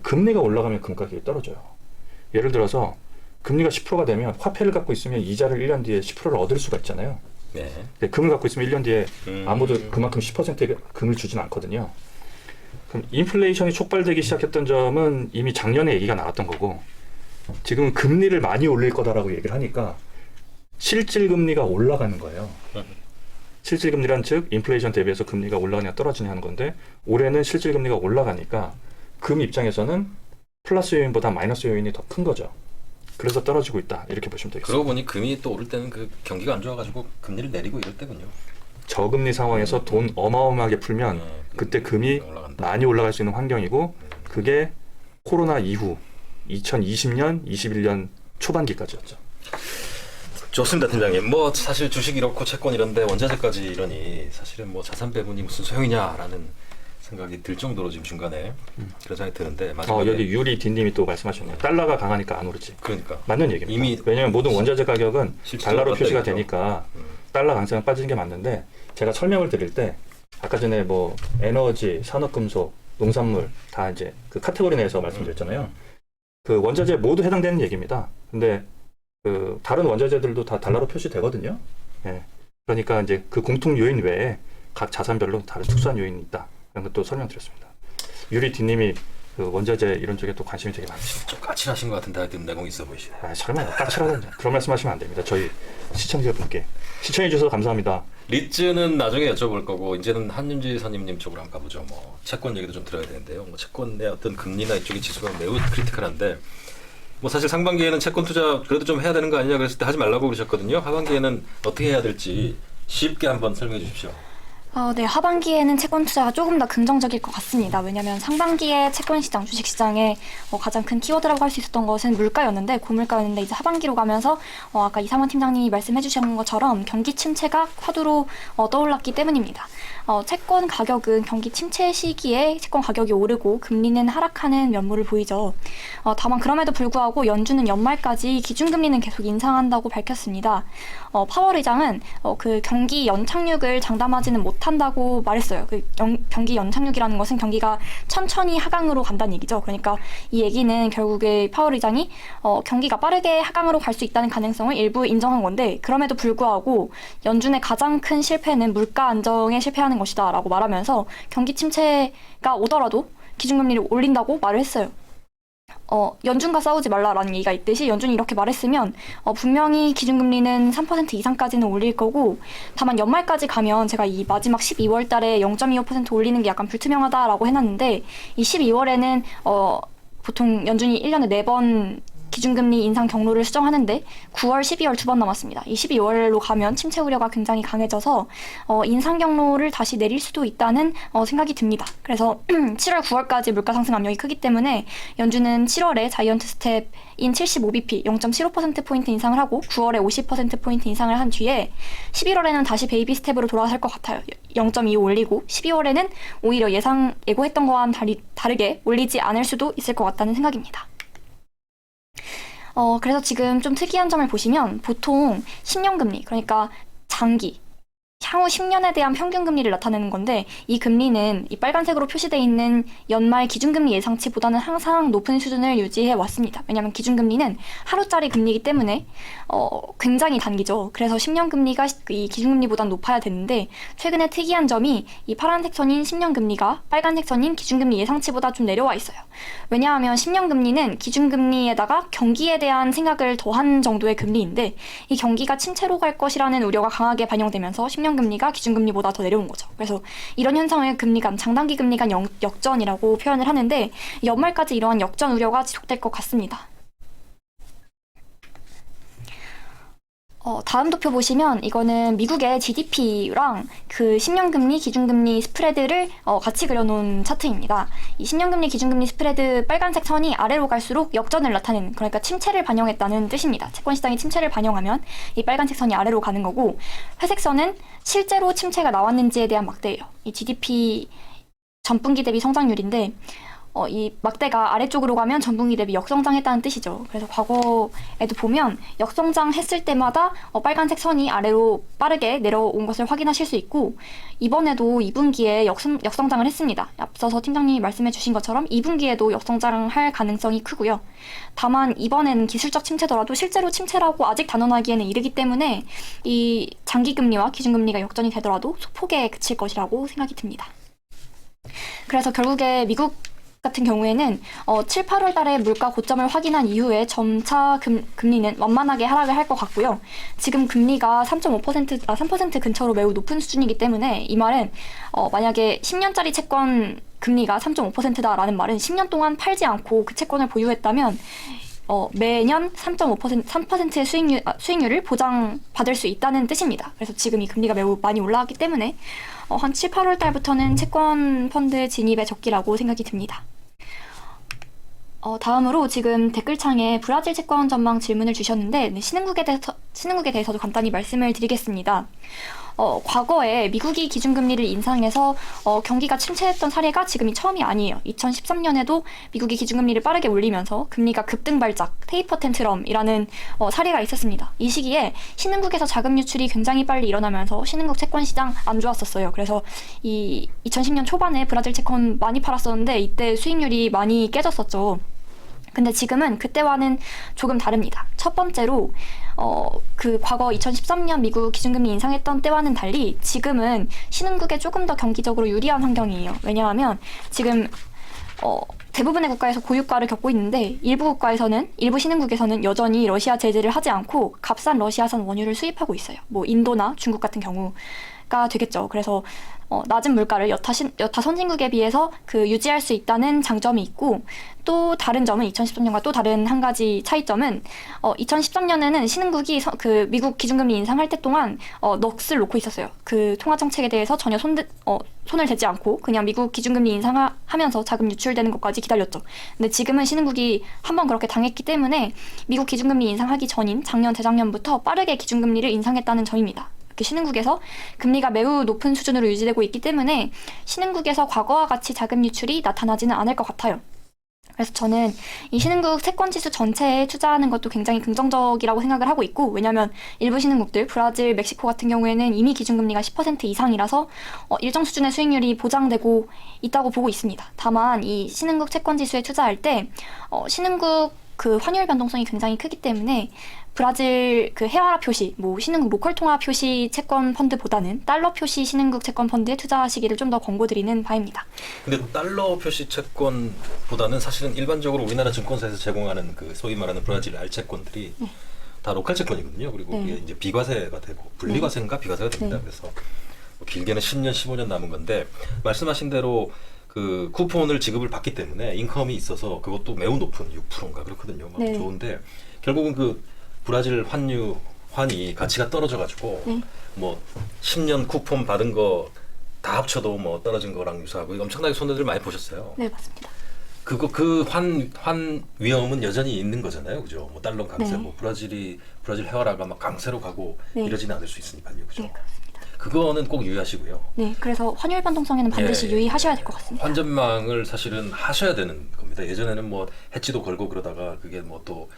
B: 금리가 올라가면 금 가격이 떨어져요. 예를 들어서 금리가 10%가 되면 화폐를 갖고 있으면 이자를 1년 뒤에 10%를 얻을 수가 있잖아요.
A: 네.
B: 근데 금을 갖고 있으면 1년 뒤에 아무도 그만큼 10%의 금을 주진 않거든요. 그럼 인플레이션이 촉발되기 시작했던 점은 이미 작년에 얘기가 나왔던 거고, 지금은 금리를 많이 올릴 거다라고 얘기를 하니까 실질 금리가 올라가는 거예요. 실질 금리란 즉 인플레이션 대비해서 금리가 올라가냐 떨어지냐 하는 건데, 올해는 실질 금리가 올라가니까 금 입장에서는 플러스 요인보다 마이너스 요인이 더 큰 거죠. 그래서 떨어지고 있다, 이렇게 보시면 되겠습니다.
A: 그러고 보니 금이 또 오를 때는 그 경기가 안 좋아가지고 금리를 내리고 이럴 때군요.
B: 저금리 상황에서 돈 어마어마하게 풀면 그때 금이
A: 올라간다.
B: 많이 올라갈 수 있는 환경이고, 그게 코로나 이후 2020년, 21년 초반기까지였죠.
A: 좋습니다, 팀장님. 뭐 사실 주식 이렇고 채권 이런데 원자재까지 이러니 사실은 뭐 자산 배분이 무슨 소용이냐라는 생각이 들 정도로 지금 중간에 그런 생각이 드는데, 마지막에
B: 여기 유리 딘님이 또 말씀하셨네요. 달러가 강하니까 안 오르지.
A: 그러니까
B: 맞는 얘기입니다.
A: 이미
B: 왜냐하면 모든 원자재 가격은
A: 실질적으로
B: 달러로 표시가
A: 맞다니까요.
B: 되니까 달러 강세가 빠지는 게 맞는데, 제가 설명을 드릴 때 아까 전에 뭐 에너지, 산업금속, 농산물 다 이제 그 카테고리 내에서 말씀드렸잖아요. 그 원자재 모두 해당되는 얘기입니다. 근데 그 다른 원자재들도 다 달러로 표시되거든요. 예. 그러니까 이제 그 공통 요인 외에 각 자산별로 다른 특수한 요인이 있다. 이런 것도 설명드렸습니다. 유리 딘님이 그 원자재 이런 쪽에 또 관심이 되게 많으시죠.
A: 좀 까칠하신 것 같은데 하여튼 내공 있어 보이시네.
B: 설마 까칠하다니 그런 말씀하시면 안 됩니다. 저희 시청자분께 시청해 주셔서 감사합니다.
A: 리츠는 나중에 여쭤볼 거고, 이제는 한윤지 선임님 쪽으로 한번 가보죠. 뭐 채권 얘기도 좀 들어야 되는데요. 뭐 채권의 어떤 금리나 이쪽의 지수가 매우 크리티컬한데, 뭐 사실 상반기에는 채권 투자 그래도 좀 해야 되는 거 아니냐 그랬을 때 하지 말라고 그러셨거든요. 하반기에는 어떻게 해야 될지 쉽게 한번 설명해 주십시오.
C: 네, 하반기에는 채권 투자가 조금 더 긍정적일 것 같습니다. 왜냐하면 상반기에 채권 시장, 주식 시장에 가장 큰 키워드라고 할 수 있었던 것은 물가였는데, 고물가였는데 이제 하반기로 가면서 아까 이상원 팀장님이 말씀해 주신 것처럼 경기 침체가 화두로 떠올랐기 때문입니다. 채권 가격은 경기 침체 시기에 채권 가격이 오르고 금리는 하락하는 면모를 보이죠. 다만 그럼에도 불구하고 연준은 연말까지 기준금리는 계속 인상한다고 밝혔습니다. 파월 의장은 그 경기 연착륙을 장담하지는 못한다고 말했어요. 경기 연착륙이라는 것은 경기가 천천히 하강으로 간다는 얘기죠. 그러니까 이 얘기는 결국에 파월 의장이 경기가 빠르게 하강으로 갈 수 있다는 가능성을 일부 인정한 건데, 그럼에도 불구하고 연준의 가장 큰 실패는 물가 안정에 실패하는 것이다 라고 말하면서 경기 침체가 오더라도 기준금리를 올린다고 말을 했어요. 연준과 싸우지 말라라는 얘기가 있듯이 연준이 이렇게 말했으면 분명히 기준금리는 3% 이상까지는 올릴 거고, 다만 연말까지 가면 제가 이 마지막 12월 달에 0.25% 올리는 게 약간 불투명하다라고 해놨는데, 이 12월에는 보통 연준이 1년에 4번 기준금리 인상 경로를 수정하는데 9월, 12월 2번 남았습니다. 이 12월로 가면 침체 우려가 굉장히 강해져서 인상 경로를 다시 내릴 수도 있다는 생각이 듭니다. 그래서 7월, 9월까지 물가 상승 압력이 크기 때문에 연준은 7월에 자이언트 스텝인 75bp 0.75%포인트 인상을 하고 9월에 50%포인트 인상을 한 뒤에 11월에는 다시 베이비 스텝으로 돌아설 것 같아요. 0.25 올리고 12월에는 오히려 예고했던 거와는 다르게 올리지 않을 수도 있을 것 같다는 생각입니다. 그래서 지금 좀 특이한 점을 보시면 보통 10년금리, 그러니까 장기, 향후 10년에 대한 평균금리를 나타내는 건데, 이 금리는 이 빨간색으로 표시되어 있는 연말 기준금리 예상치보다는 항상 높은 수준을 유지해 왔습니다. 왜냐하면 기준금리는 하루짜리 금리이기 때문에 굉장히 단기죠. 그래서 10년금리가 이 기준금리보다는 높아야 되는데, 최근에 특이한 점이 이 파란색 선인 10년금리가 빨간색 선인 기준금리 예상치보다 좀 내려와 있어요. 왜냐하면 10년금리는 기준금리에다가 경기에 대한 생각을 더한 정도의 금리인데, 이 경기가 침체로 갈 것이라는 우려가 강하게 반영되면서 10년금리가 기준금리보다 더 내려온 거죠. 그래서 이런 현상을 장단기 금리 간 역전이라고 표현을 하는데, 연말까지 이러한 역전 우려가 지속될 것 같습니다. 다음 도표 보시면 이거는 미국의 GDP랑 그 10년금리, 기준금리 스프레드를 같이 그려놓은 차트입니다. 이 10년금리, 기준금리 스프레드 빨간색 선이 아래로 갈수록 역전을 나타내는, 그러니까 침체를 반영했다는 뜻입니다. 채권시장이 침체를 반영하면 이 빨간색 선이 아래로 가는 거고, 회색 선은 실제로 침체가 나왔는지에 대한 막대예요. 이 GDP 전분기 대비 성장률인데 이 막대가 아래쪽으로 가면 전분기 대비 역성장했다는 뜻이죠. 그래서 과거에도 보면 역성장했을 때마다 빨간색 선이 아래로 빠르게 내려온 것을 확인하실 수 있고, 이번에도 2분기에 역성장을 했습니다. 앞서서 팀장님이 말씀해 주신 것처럼 2분기에도 역성장할 가능성이 크고요. 다만 이번에는 기술적 침체더라도 실제로 침체라고 아직 단언하기에는 이르기 때문에 이 장기금리와 기준금리가 역전이 되더라도 소폭에 그칠 것이라고 생각이 듭니다. 그래서 결국에 미국 같은 경우에는 7, 8월 달에 물가 고점을 확인한 이후에 점차 금리는 완만하게 하락을 할 것 같고요. 지금 금리가 3% 근처로 매우 높은 수준이기 때문에 이 말은 만약에 10년짜리 채권 금리가 3.5%다라는 말은 10년 동안 팔지 않고 그 채권을 보유했다면 매년 3.5%의 수익률을 보장받을 수 있다는 뜻입니다. 그래서 지금 이 금리가 매우 많이 올라왔기 때문에 한 7, 8월 달부터는 채권 펀드 진입의 적기라고 생각이 듭니다. 다음으로 지금 댓글창에 브라질 채권 전망 질문을 주셨는데, 신흥국에 대해서도 간단히 말씀을 드리겠습니다. 과거에 미국이 기준금리를 인상해서 경기가 침체했던 사례가 지금이 처음이 아니에요. 2013년에도 미국이 기준금리를 빠르게 올리면서 금리가 급등발작, 테이퍼 텐트럼이라는 사례가 있었습니다. 이 시기에 신흥국에서 자금 유출이 굉장히 빨리 일어나면서 신흥국 채권 시장 안 좋았었어요. 그래서 이 2010년 초반에 브라질 채권 많이 팔았었는데 이때 수익률이 많이 깨졌었죠. 근데 지금은 그때와는 조금 다릅니다. 첫 번째로 그 과거 2013년 미국 기준금리 인상했던 때와는 달리 지금은 신흥국에 조금 더 경기적으로 유리한 환경이에요. 왜냐하면 지금 대부분의 국가에서 고유가를 겪고 있는데 일부 신흥국에서는 여전히 러시아 제재를 하지 않고 값싼 러시아산 원유를 수입하고 있어요. 뭐 인도나 중국 같은 경우가 되겠죠. 그래서 낮은 물가를 여타 선진국에 비해서 유지할 수 있다는 장점이 있고, 또 다른 점은 2013년과 또 다른 한 가지 차이점은 2013년에는 신흥국이 미국 기준금리 인상할 때 동안 넋을 놓고 있었어요. 그 통화 정책에 대해서 전혀 손을 대지 않고 그냥 미국 기준금리 인상하면서 자금 유출되는 것까지 기다렸죠. 근데 지금은 신흥국이 한번 그렇게 당했기 때문에 미국 기준금리 인상하기 전인 작년, 재작년부터 빠르게 기준금리를 인상했다는 점입니다. 신흥국에서 금리가 매우 높은 수준으로 유지되고 있기 때문에 신흥국에서 과거와 같이 자금 유출이 나타나지는 않을 것 같아요. 그래서 저는 이 신흥국 채권지수 전체에 투자하는 것도 굉장히 긍정적이라고 생각을 하고 있고, 왜냐하면 일부 신흥국들, 브라질, 멕시코 같은 경우에는 이미 기준금리가 10% 이상이라서 일정 수준의 수익률이 보장되고 있다고 보고 있습니다. 다만 이 신흥국 채권지수에 투자할 때 신흥국 환율 변동성이 굉장히 크기 때문에 브라질 해와라 표시, 신흥국 로컬 통화 표시 채권 펀드보다는 달러 표시 신흥국 채권 펀드에 투자하시기를 좀 더 권고드리는 바입니다.
A: 근데 달러 표시 채권보다는 사실은 일반적으로 우리나라 증권사에서 제공하는 소위 말하는 브라질 알채권들이 다 로컬 채권이거든요. 그리고 이게 이제 비과세가 되고 분리과세인가 비과세가 됩니다. 그래서 길게는 10년, 15년 남은 건데, 말씀하신 대로 쿠폰을 지급을 받기 때문에 인컴이 있어서 그것도 매우 높은 6%인가 그렇거든요. 좋은데 결국은 브라질 환이 가치가 떨어져가지고 10년 쿠폰 받은 거 다 합쳐도 떨어진 거랑 유사하고 엄청나게 손해를 많이 보셨어요.
C: 네, 맞습니다.
A: 환 위험은 여전히 있는 거잖아요, 그죠? 달러 강세, 브라질 헤어라가 막 강세로 가고 이러지는 않을 수 있으니까요, 그죠?
C: 네, 그렇습니다.
A: 그거는 꼭 유의하시고요.
C: 네, 그래서 환율 변동성에는 반드시 유의하셔야 될 것 같습니다.
A: 환전망을 사실은 하셔야 되는 겁니다. 예전에는 해지도 걸고 그러다가 그게 또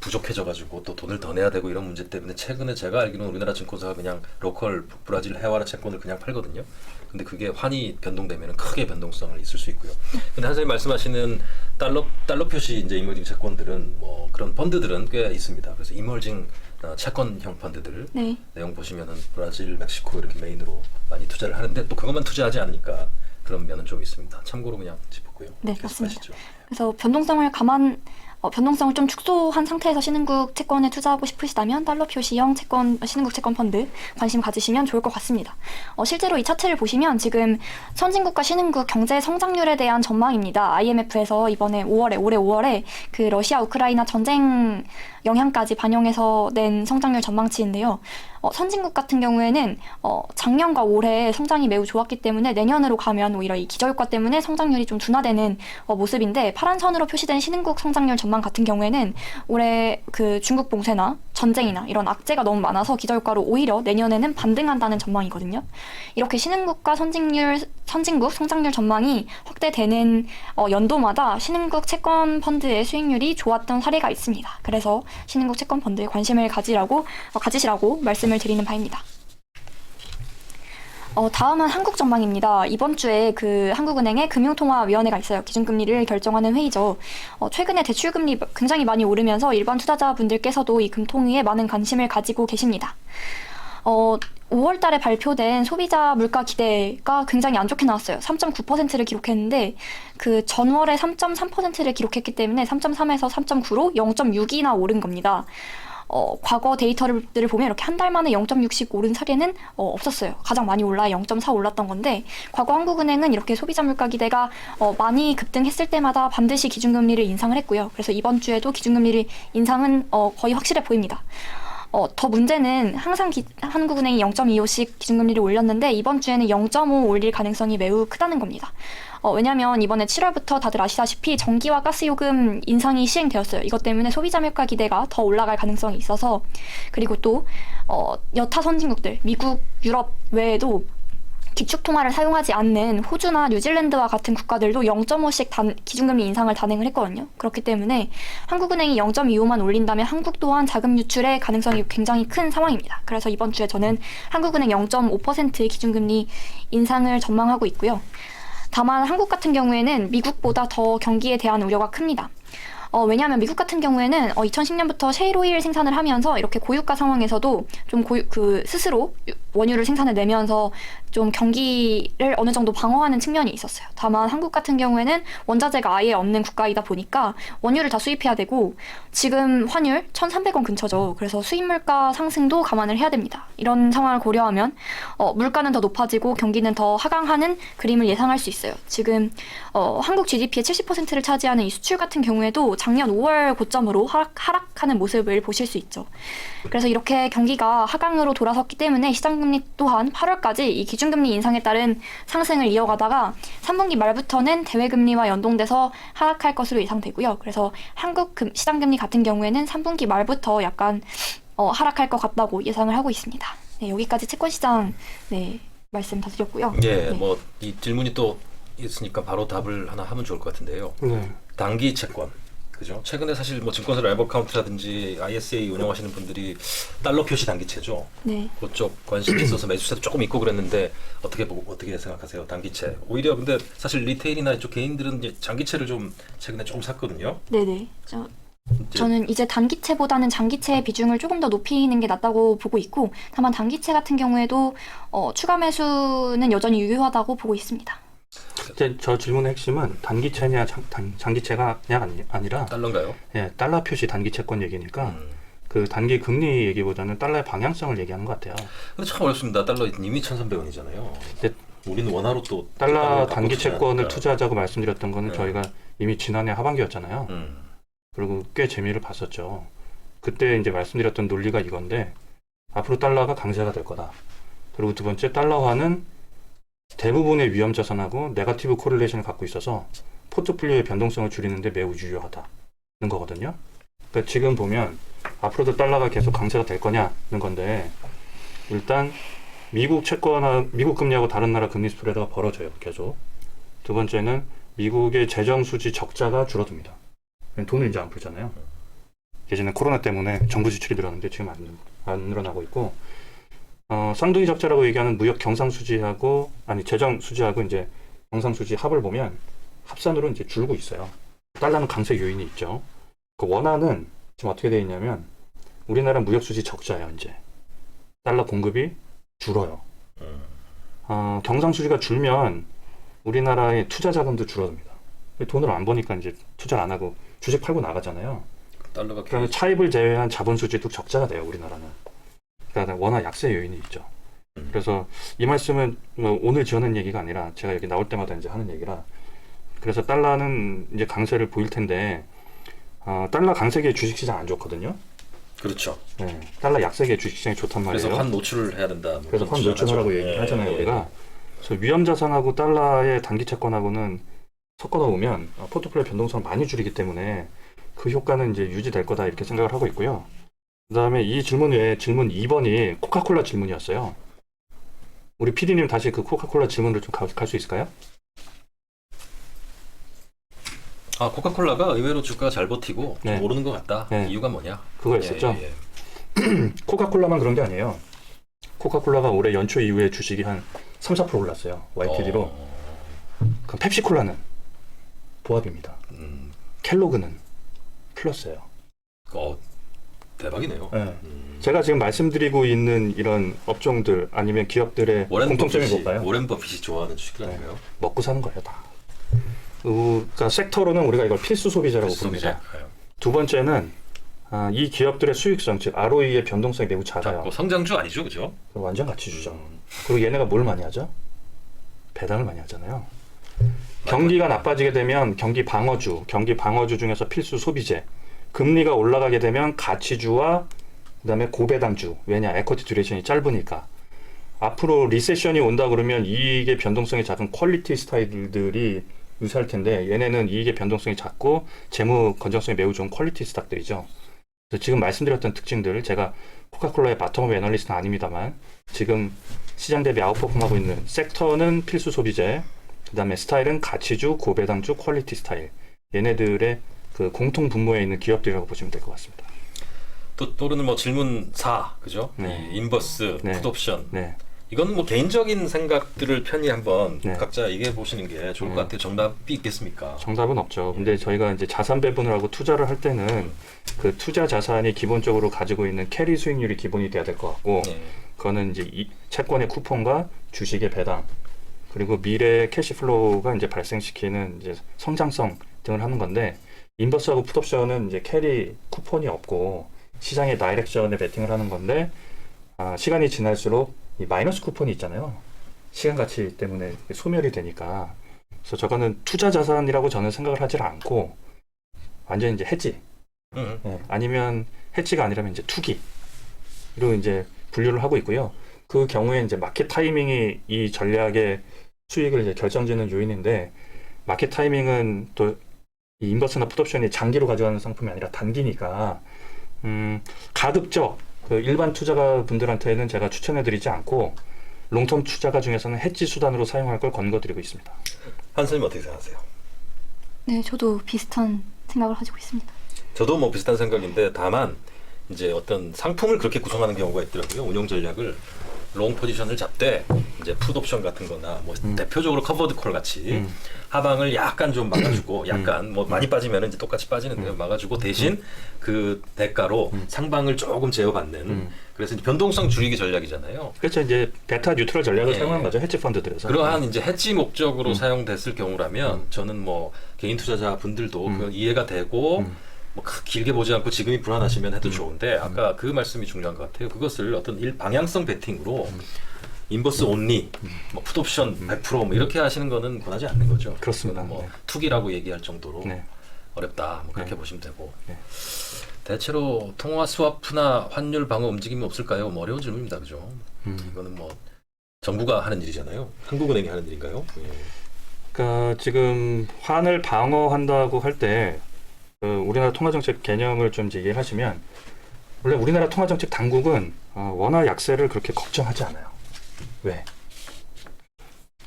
A: 부족해져가지고 또 돈을 더 내야 되고 이런 문제 때문에 최근에 제가 알기로는 우리나라 증권사가 그냥 로컬 브라질 헤와라 채권을 그냥 팔거든요. 근데 그게 환이 변동되면 크게 변동성을 있을 수 있고요. 근데 선생님 말씀하시는 달러 표시 이제 이머징 채권들은 그런 펀드들은 꽤 있습니다. 그래서 이머징 채권형 펀드들 내용 보시면은 브라질, 멕시코 이렇게 메인으로 많이 투자를 하는데 또 그것만 투자하지 않으니까 그런 면은 좀 있습니다. 참고로 그냥 짚었고요.
C: 네, 맞습니다. 그래서 변동성을 좀 축소한 상태에서 신흥국 채권에 투자하고 싶으시다면 달러 표시형 신흥국 채권 펀드 관심 가지시면 좋을 것 같습니다. 실제로 이 차트를 보시면 지금 선진국과 신흥국 경제 성장률에 대한 전망입니다. IMF에서 올해 5월에 러시아 우크라이나 전쟁 영향까지 반영해서 낸 성장률 전망치인데요. 선진국 같은 경우에는 작년과 올해 성장이 매우 좋았기 때문에 내년으로 가면 오히려 이 기저효과 때문에 성장률이 좀 둔화되는 모습인데, 파란 선으로 표시된 신흥국 성장률 전망 같은 경우에는 올해 중국 봉쇄나 전쟁이나 이런 악재가 너무 많아서 기저효과로 오히려 내년에는 반등한다는 전망이거든요. 이렇게 신흥국가 선진국 성장률 전망이 확대되는 연도마다 신흥국 채권 펀드의 수익률이 좋았던 사례가 있습니다. 그래서 신흥국 채권 펀드에 관심을 가지시라고 말씀을 드리는 바입니다. 다음은 한국 전망입니다. 이번 주에 그 한국은행의 금융통화위원회가 있어요. 기준금리를 결정하는 회의죠. 최근에 대출금리 굉장히 많이 오르면서 일반 투자자분들께서도 이 금통위에 많은 관심을 가지고 계십니다. 5월 달에 발표된 소비자 물가 기대가 굉장히 안 좋게 나왔어요. 3.9%를 기록했는데 그 전월에 3.3%를 기록했기 때문에 3.3에서 3.9로 0.6이나 오른 겁니다. 과거 데이터를 보면 이렇게 한 달 만에 0.6씩 오른 사례는 없었어요. 가장 많이 올라 0.4 올랐던 건데 과거 한국은행은 이렇게 소비자 물가 기대가 많이 급등했을 때마다 반드시 기준금리를 인상을 했고요. 그래서 이번 주에도 기준금리를 인상은 거의 확실해 보입니다. 더 문제는 항상 한국은행이 0.25씩 기준금리를 올렸는데 이번 주에는 0.5 올릴 가능성이 매우 크다는 겁니다. 왜냐하면 이번에 7월부터 다들 아시다시피 전기와 가스 요금 인상이 시행되었어요. 이것 때문에 소비자 물가 기대가 더 올라갈 가능성이 있어서 그리고 또 여타 선진국들 미국, 유럽 외에도 기축통화를 사용하지 않는 호주나 뉴질랜드와 같은 국가들도 0.5씩 기준금리 인상을 단행을 했거든요. 그렇기 때문에 한국은행이 0.25만 올린다면 한국 또한 자금 유출의 가능성이 굉장히 큰 상황입니다. 그래서 이번 주에 저는 한국은행 0.5% 기준금리 인상을 전망하고 있고요. 다만 한국 같은 경우에는 미국보다 더 경기에 대한 우려가 큽니다. 왜냐하면 미국 같은 경우에는 2010년부터 셰일 오일 생산을 하면서 이렇게 고유가 상황에서도 좀 스스로 원유를 생산해 내면서 좀 경기를 어느 정도 방어하는 측면이 있었어요. 다만 한국 같은 경우에는 원자재가 아예 없는 국가이다 보니까 원유를 다 수입해야 되고 지금 환율 1,300원 근처죠. 그래서 수입 물가 상승도 감안을 해야 됩니다. 이런 상황을 고려하면 물가는 더 높아지고 경기는 더 하강하는 그림을 예상할 수 있어요. 지금 한국 GDP의 70%를 차지하는 이 수출 같은 경우에도 작년 5월 고점으로 하락하는 모습을 보실 수 있죠. 그래서 이렇게 경기가 하강으로 돌아섰기 때문에 시장금리 또한 8월까지 이 기준금리 인상에 따른 상승을 이어가다가 3분기 말부터는 대외금리와 연동돼서 하락할 것으로 예상되고요. 그래서 한국 시장금리 같은 경우에는 3분기 말부터 약간 하락할 것 같다고 예상을 하고 있습니다. 네, 여기까지 채권시장 말씀 다 드렸고요.
A: 예,
C: 네.
A: 뭐 이 질문이 또 있으니까 바로 답을 하나 하면 좋을 것 같은데요.
B: 네.
A: 단기 채권. 그죠? 최근에 사실 뭐 증권사 라이브 어카운트라든지 ISA 운영하시는 분들이 달러 표시 단기채죠.
C: 네.
A: 그쪽 관심이 있어서 매수세도 조금 있고 그랬는데 어떻게 생각하세요? 단기채. 오히려 근데 사실 리테일이나 이쪽 개인들은 이제 장기채를 좀 최근에 조금 샀거든요.
C: 네네. 저는 이제 단기채보다는 장기채의 비중을 조금 더 높이는 게 낫다고 보고 있고 다만 단기채 같은 경우에도 추가 매수는 여전히 유효하다고 보고 있습니다.
B: 이제 저 질문의 핵심은 단기채냐 장기채가 아니라
A: 달러인가요?
B: 예, 달러 표시 단기 채권 얘기니까 그 단기 금리 얘기보다는 달러의 방향성을 얘기하는 것 같아요.
A: 근데 참 어렵습니다. 달러 이미 1,300원이잖아요.
B: 네.
A: 우리는 원화로 또
B: 달러 단기
A: 바꿔주지
B: 채권을
A: 않으니까.
B: 투자하자고 말씀드렸던 거는
A: 네.
B: 저희가 이미 지난해 하반기였잖아요. 그리고 꽤 재미를 봤었죠. 그때 이제 말씀드렸던 논리가 이건데 앞으로 달러가 강세가 될 거다. 그리고 두 번째 달러화는 대부분의 위험 자산하고 네거티브 코릴레이션을 갖고 있어서 포트폴리오의 변동성을 줄이는데 매우 유효하다는 거거든요. 그러니까 지금 보면 앞으로도 달러가 계속 강세가 될 거냐는 건데 일단 미국 금리하고 다른 나라 금리 스프레드가 벌어져요. 계속. 두 번째는 미국의 재정 수지 적자가 줄어듭니다. 돈을 이제 안 풀잖아요. 예전에 코로나 때문에 정부 지출이 늘었는데 지금 안 늘어나고 있고 쌍둥이 적자라고 얘기하는 무역 경상수지하고 재정 수지하고 이제 경상수지 합을 보면 합산으로 이제 줄고 있어요. 달러는 강세 요인이 있죠. 그 원화는 지금 어떻게 되어 있냐면 우리나라 무역 수지 적자예요. 이제 달러 공급이 줄어요. 경상수지가 줄면 우리나라의 투자 자금도 줄어듭니다. 돈을 안 버니까 이제 투자를 안 하고 주식 팔고 나가잖아요.
A: 달러가
B: 그러면 차입을 제외한 자본 수지도 적자가 돼요. 우리나라는. 그러니까 워낙 약세 요인이 있죠. 그래서 이 말씀은 뭐 오늘 지어낸 얘기가 아니라 제가 여기 나올 때마다 이제 하는 얘기라. 그래서 달러는 이제 강세를 보일 텐데 달러 강세기에 주식시장 안 좋거든요.
A: 그렇죠.
B: 네, 달러 약세기에 주식시장이 좋단 말이에요.
A: 그래서 환 노출을 해야 된다.
B: 그래서 환 노출하라고 얘기하잖아요. 우리가. 그래서 위험 자산하고 달러의 단기 채권하고는 섞어 놓으면 포트폴리오 변동성을 많이 줄이기 때문에 그 효과는 이제 유지될 거다 이렇게 생각을 하고 있고요. 그다음에 이 질문 외에 질문 2번이 코카콜라 질문이었어요. 우리 PD님 다시 그 코카콜라 질문을 좀 갈 수 있을까요?
A: 아, 코카콜라가 의외로 주가가 잘 버티고 좀
B: 네.
A: 오르는 것 같다.
B: 네.
A: 이유가 뭐냐?
B: 그거 있었죠.
A: 예.
B: 코카콜라만 그런 게 아니에요. 코카콜라가 올해 연초 이후에 주식이 한 3, 4% 올랐어요. YTD로. 그럼 펩시콜라는 보합입니다. 켈로그는 플러스예요.
A: 대박이네요.
B: 네. 제가 지금 말씀드리고 있는 이런 업종들 아니면 기업들의 공통점이 뭘까요?
A: 워렌 버핏이 좋아하는 주식들 아닌가요?
B: 먹고 사는 거예요, 다. 그러니까 섹터로는 우리가 이걸 필수 소비재라고 부릅니다. 두 번째는 이 기업들의 수익성, 즉 ROE의 변동성이 매우 작아요.
A: 성장주 아니죠, 그죠?
B: 완전 가치주죠. 그리고 얘네가 뭘 많이 하죠? 배당을 많이 하잖아요. 경기가 나빠지게 되면 경기 방어주 중에서 필수 소비재, 금리가 올라가게 되면 가치주와 그다음에 고배당주, 왜냐 에쿼티 듀레이션이 짧으니까. 앞으로 리세션이 온다 그러면 이익의 변동성이 작은 퀄리티 스타일들이 유사할 텐데 얘네는 이익의 변동성이 작고 재무 건전성이 매우 좋은 퀄리티 스탁들이죠. 그래서 지금 말씀드렸던 특징들, 제가 코카콜라의 바텀업 애널리스트는 아닙니다만 지금 시장 대비 아웃퍼폼하고 있는 섹터는 필수 소비재, 그 다음에 스타일은 가치주, 고배당주, 퀄리티 스타일, 얘네들의 그 공통 분모에 있는 기업들이라고 보시면 될 것 같습니다.
A: 또는 뭐 질문 4, 그죠?
B: 네.
A: 이 인버스,
B: 네.
A: 풋옵션.
B: 네.
A: 이건 뭐 개인적인 생각들을 편히 한번
B: 네.
A: 각자 얘기해 보시는 게 좋을 것 같아요. 정답이 있겠습니까?
B: 정답은 없죠. 근데 저희가 이제 자산 배분을 하고 투자를 할 때는 그 투자 자산이 기본적으로 가지고 있는 캐리 수익률이 기본이 돼야 될 것 같고,
A: 네.
B: 그거는 이제 이 채권의 쿠폰과 주식의 배당, 그리고 미래 캐시플로우가 이제 발생시키는 이제 성장성 등을 하는 건데, 인버스하고 풋옵션은 이제 캐리 쿠폰이 없고 시장의 다이렉션에 베팅을 하는 건데, 시간이 지날수록 이 마이너스 쿠폰이 있잖아요. 시간 가치 때문에 소멸이 되니까. 그래서 저거는 투자 자산이라고 저는 생각을 하질 않고 완전 이제 해지. 예, 아니면 해지가 아니라면 이제 투기로 이제 분류를 하고 있고요. 그 경우에 이제 마켓 타이밍이 이 전략의 수익을 이제 결정짓는 요인인데, 마켓 타이밍은 또 이 인버스나 풋옵션이 장기로 가져가는 상품이 아니라 단기니까 가급적 그 일반 투자가 분들한테는 제가 추천해드리지 않고 롱텀 투자가 중에서는 해지 수단으로 사용할 걸 권고드리고 있습니다.
A: 한선님 어떻게 생각하세요?
C: 네, 저도 비슷한 생각을 가지고 있습니다.
A: 저도 뭐 비슷한 생각인데, 다만 이제 어떤 상품을 그렇게 구성하는 경우가 있더라고요. 운용 전략을 롱 포지션을 잡되 이제 풋옵션 같은 거나 뭐 대표적으로 커버드 콜 같이 하방을 약간 좀 막아주고, 약간 뭐 많이 빠지면 이제 똑같이 빠지는데 막아주고, 대신 그 대가로 상방을 조금 제어받는, 그래서 이제 변동성 줄이기 전략이잖아요.
B: 그렇죠. 이제 베타 뉴트럴 전략을
A: 예.
B: 사용하는 거죠. 헤지 펀드들에서.
A: 그러한 이제 해지 목적으로 사용됐을 경우라면 저는 뭐 개인 투자자 분들도 그건 이해가 되고 뭐 길게 보지 않고 지금이 불안하시면 해도 좋은데, 아까 그 말씀이 중요한 것 같아요. 그것을 어떤 방향성 베팅으로 인버스 온리, 뭐 풋옵션 100%뭐 이렇게 하시는 거는 권하지 않는 거죠.
B: 그렇습니다.
A: 그거는 뭐
B: 네.
A: 투기라고 얘기할 정도로
B: 네.
A: 어렵다, 뭐 그렇게
B: 네.
A: 보시면 되고.
B: 네.
A: 대체로 통화 스와프나 환율 방어 움직임이 없을까요? 뭐 어려운 질문입니다, 그죠? 이거는 뭐 정부가 하는 일이잖아요. 한국은행이 하는 일인가요? 예.
B: 그러니까 지금 환을 방어한다고 할 때 우리나라 통화정책 개념을 좀 이제 이해를 하시면, 원래 우리나라 통화정책 당국은 원화 약세를 그렇게 걱정하지 않아요. 왜?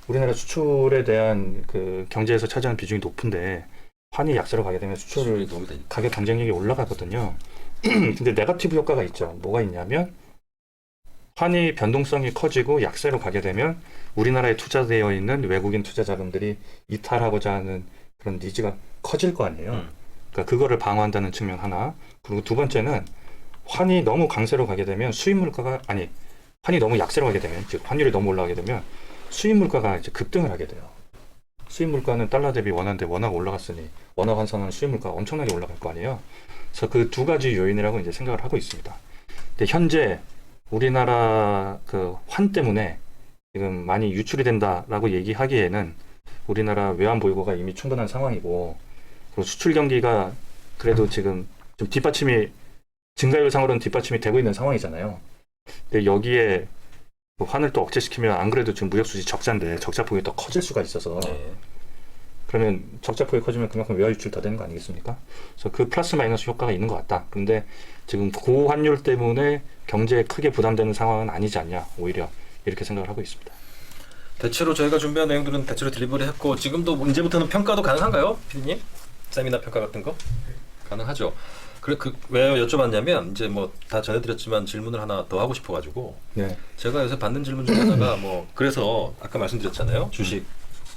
B: 우리나라 수출에 대한 그 경제에서 차지하는 비중이 높은데 환이 약세로 가게 되면 수출을
A: 도움이 되니까.
B: 가격 경쟁력이 올라가거든요. 근데 네거티브 효과가 있죠. 뭐가 있냐면, 환이 변동성이 커지고 약세로 가게 되면 우리나라에 투자되어 있는 외국인 투자 자금들이 이탈하고자 하는 그런 니즈가 커질 거 아니에요. 그러니까 그거를 방어한다는 측면 하나. 그리고 두 번째는 환이 너무 강세로 가게 되면 환이 너무 약세로 가게 되면, 즉 환율이 너무 올라가게 되면 수입 물가가 이제 급등을 하게 돼요. 수입 물가는 달러 대비 원화인데 원화가 올라갔으니 원화 환산하는 수입 물가가 엄청나게 올라갈 거 아니에요. 그래서 그 두 가지 요인이라고 이제 생각을 하고 있습니다. 근데 현재 우리나라 그 환 때문에 지금 많이 유출이 된다라고 얘기하기에는 우리나라 외환 보유고가 이미 충분한 상황이고, 그리고 수출 경기가 그래도 지금 좀 증가율상으로는 뒷받침이 되고 있는 상황이잖아요. 근데 여기에 환을 또 억제시키면 안 그래도 지금 무역 수지 적자인데 적자 폭이 더 커질 수가 있어서,
A: 네.
B: 그러면 적자 폭이 커지면 그만큼 외화 유출 더 되는 거 아니겠습니까? 그래서 그 플러스 마이너스 효과가 있는 것 같다. 그런데 지금 고환율 때문에 경제에 크게 부담되는 상황은 아니지 않냐, 오히려 이렇게 생각을 하고 있습니다.
A: 대체로 저희가 준비한 내용들은 대체로 딜리버리 했고 지금도 뭐 이제부터는 평가도 가능한가요, 피디님? 세미나 평가 같은 거 가능하죠. 그래 왜 여쭤봤냐면 이제 뭐 다 전해드렸지만 질문을 하나 더 하고 싶어가지고
B: 네.
A: 제가 요새 받는 질문 중에 하나가 뭐 그래서 아까 말씀드렸잖아요. 주식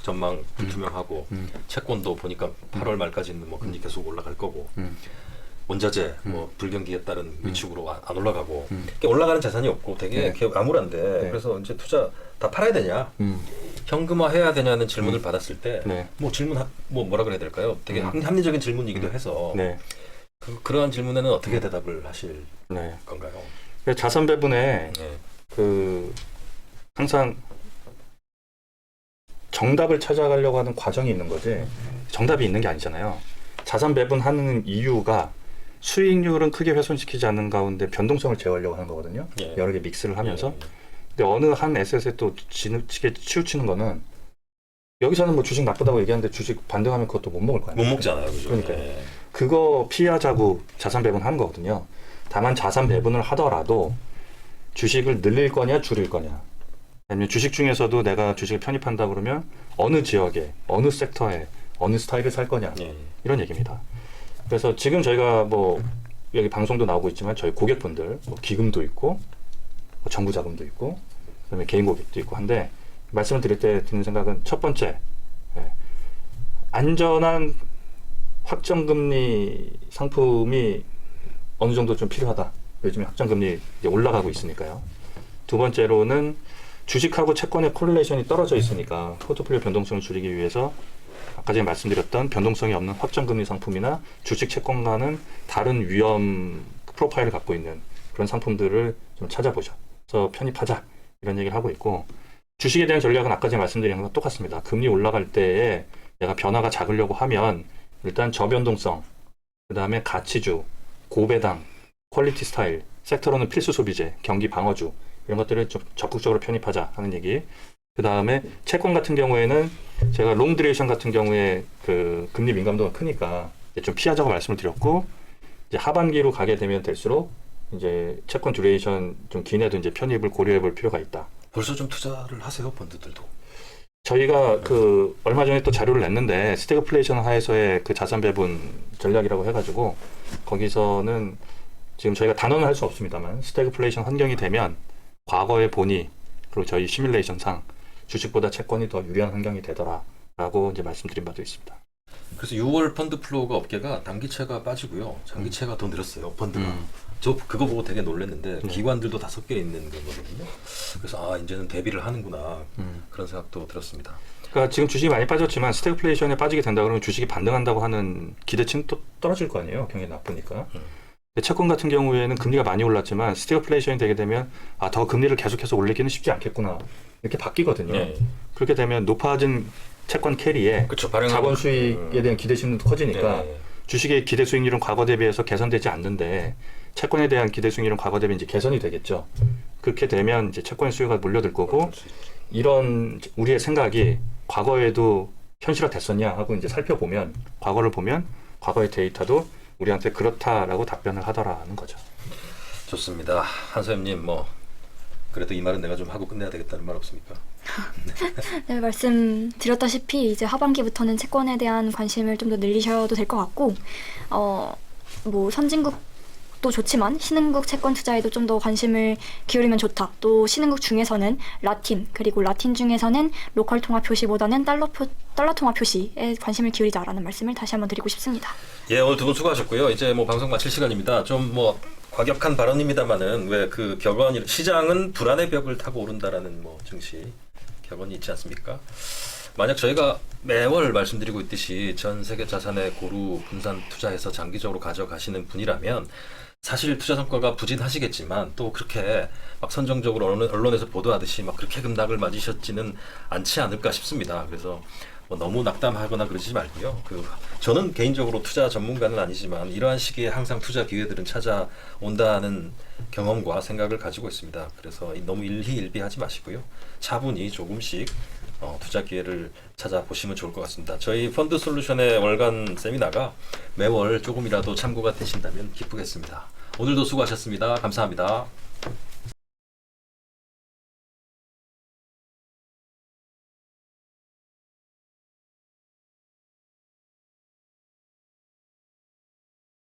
A: 전망 불투명하고 채권도 보니까 8월 말까지는 뭐 금리 계속 올라갈 거고 원자재 뭐 불경기에 따른 위축으로 안 올라가고 이렇게 올라가는 자산이 없고 되게 암울한데 그래서 이제 투자 다 팔아야 되냐 현금화 해야 되냐는 질문을 받았을 때 뭐 질문 뭐 뭐라 그래야 될까요? 되게 합리적인 질문이기도 해서
B: 네.
A: 그러한 질문에는 어떻게 대답을 하실
B: 네.
A: 건가요?
B: 자산 배분에
A: 네.
B: 그 항상 정답을 찾아가려고 하는 과정이 있는 거지 정답이 있는 게 아니잖아요. 자산 배분하는 이유가 수익률은 크게 훼손시키지 않는 가운데 변동성을 제어하려고 하는 거거든요.
A: 예.
B: 여러 개 믹스를 하면서.
A: 예.
B: 근데 어느 한 에셋에 또 지나치게 치우치는 거는 여기서는 뭐 주식 나쁘다고 얘기하는데 주식 반등하면 그것도 못 먹을 거 아니에요.
A: 못 먹잖아요. 그죠?
B: 그러니까요.
A: 예.
B: 그거 피하자고 자산 배분하는 거거든요. 다만 자산 배분을 하더라도 주식을 늘릴 거냐 줄일 거냐, 아니면 주식 중에서도 내가 주식을 편입한다 그러면 어느 지역에 어느 섹터에 어느 스타일을 살 거냐,
A: 예.
B: 이런 얘기입니다. 그래서 지금 저희가 뭐 여기 방송도 나오고 있지만 저희 고객분들 뭐 기금도 있고 뭐 정부 자금도 있고 그다음에 개인 고객도 있고 한데 말씀을 드릴 때 드는 생각은 첫 번째, 안전한 확정금리 상품이 어느 정도 좀 필요하다. 요즘에 확정금리 이제 올라가고 있으니까요. 두 번째로는 주식하고 채권의 콜레이션이 떨어져 있으니까 포트폴리오 변동성을 줄이기 위해서 아까 전에 말씀드렸던 변동성이 없는 확정금리 상품이나 주식 채권과는 다른 위험 프로파일을 갖고 있는 그런 상품들을 좀 찾아보셔서 편입하자, 이런 얘기를 하고 있고, 주식에 대한 전략은 아까 전에 말씀드린 것과 똑같습니다. 금리 올라갈 때에 내가 변화가 작으려고 하면 일단 저변동성, 그 다음에 가치주, 고배당, 퀄리티 스타일, 섹터로는 필수 소비재, 경기 방어주, 이런 것들을 좀 적극적으로 편입하자 하는 얘기. 그 다음에 채권 같은 경우에는 제가 롱 드레이션 같은 경우에 그 금리 민감도가 크니까 이제 좀 피하자고 말씀을 드렸고, 이제 하반기로 가게 되면 될수록 이제 채권 듀레이션 좀 긴에도 이제 편입을 고려해 볼 필요가 있다.
A: 벌써 좀 투자를 하세요, 펀드들도.
B: 저희가 그 얼마 전에 또 자료를 냈는데 스태그플레이션 하에서의 그 자산 배분 전략이라고 해가지고 거기서는 지금 저희가 단언을 할 수 없습니다만 스태그플레이션 환경이 되면 과거의 본의 그리고 저희 시뮬레이션상 주식보다 채권이 더 유리한 환경이 되더라라고 이제 말씀드린 바도 있습니다.
A: 그래서 6월 펀드 플로우가 업계가 단기채가 빠지고요, 장기채가 더 늘었어요, 펀드가. 저 그거 보고 되게 놀랐는데 기관들도 다 섞여 있는 거거든요. 그래서 이제는 대비를 하는구나, 그런 생각도 들었습니다.
B: 그러니까 지금 주식이 많이 빠졌지만 스태그플레이션에 빠지게 된다 그러면 주식이 반등한다고 하는 기대치는 또 떨어질 거 아니에요, 경기 나쁘니까. 채권 같은 경우에는 금리가 많이 올랐지만 스태그플레이션이 되게 되면 더 금리를 계속해서 올리기는 쉽지 않겠구나, 이렇게 바뀌거든요.
A: 네.
B: 그렇게 되면 높아진 채권 캐리에
A: 그쵸,
B: 자본 수익에 대한 기대심도 커지니까
A: 네.
B: 주식의 기대 수익률은 과거 대비해서 개선되지 않는데 채권에 대한 기대 수익률은 과거 대비 이제 개선이 되겠죠. 그렇게 되면 이제 채권의 수요가 몰려들 거고, 이런 우리의 생각이 과거에도 현실화 됐었냐 하고 이제 살펴보면 과거를 보면 과거의 데이터도 우리한테 그렇다라고 답변을 하더라는 거죠.
A: 좋습니다. 한소연님, 뭐 그래도 이 말은 내가 좀 하고 끝내야 되겠다는 말 없습니까?
C: 네, 말씀드렸다시피 이제 하반기부터는 채권에 대한 관심을 좀 더 늘리셔도 될 것 같고, 뭐 선진국도 좋지만 신흥국 채권 투자에도 좀 더 관심을 기울이면 좋다. 또 신흥국 중에서는 그리고 라틴 중에서는 로컬 통화 표시보다는 달러 통화 표시에 관심을 기울이자라는 말씀을 다시 한번 드리고 싶습니다.
A: 예, 오늘 두 분 수고하셨고요. 이제 뭐 방송 마칠 시간입니다. 좀 뭐 과격한 발언입니다만은 왜 그 격언이, 시장은 불안의 벽을 타고 오른다라는 뭐 증시 격언이 있지 않습니까? 만약 저희가 매월 말씀드리고 있듯이 전 세계 자산의 고루 분산 투자해서 장기적으로 가져가시는 분이라면 사실 투자 성과가 부진하시겠지만 또 그렇게 막 선정적으로 언론에서 보도하듯이 막 그렇게 급락을 맞으셨지는 않지 않을까 싶습니다. 그래서 뭐 너무 낙담하거나 그러지 말고요. 저는 개인적으로 투자 전문가는 아니지만 이러한 시기에 항상 투자 기회들은 찾아온다는 경험과 생각을 가지고 있습니다. 그래서 너무 일희일비하지 마시고요. 차분히 조금씩 투자 기회를 찾아보시면 좋을 것 같습니다. 저희 펀드 솔루션의 월간 세미나가 매월 조금이라도 참고가 되신다면 기쁘겠습니다. 오늘도 수고하셨습니다. 감사합니다.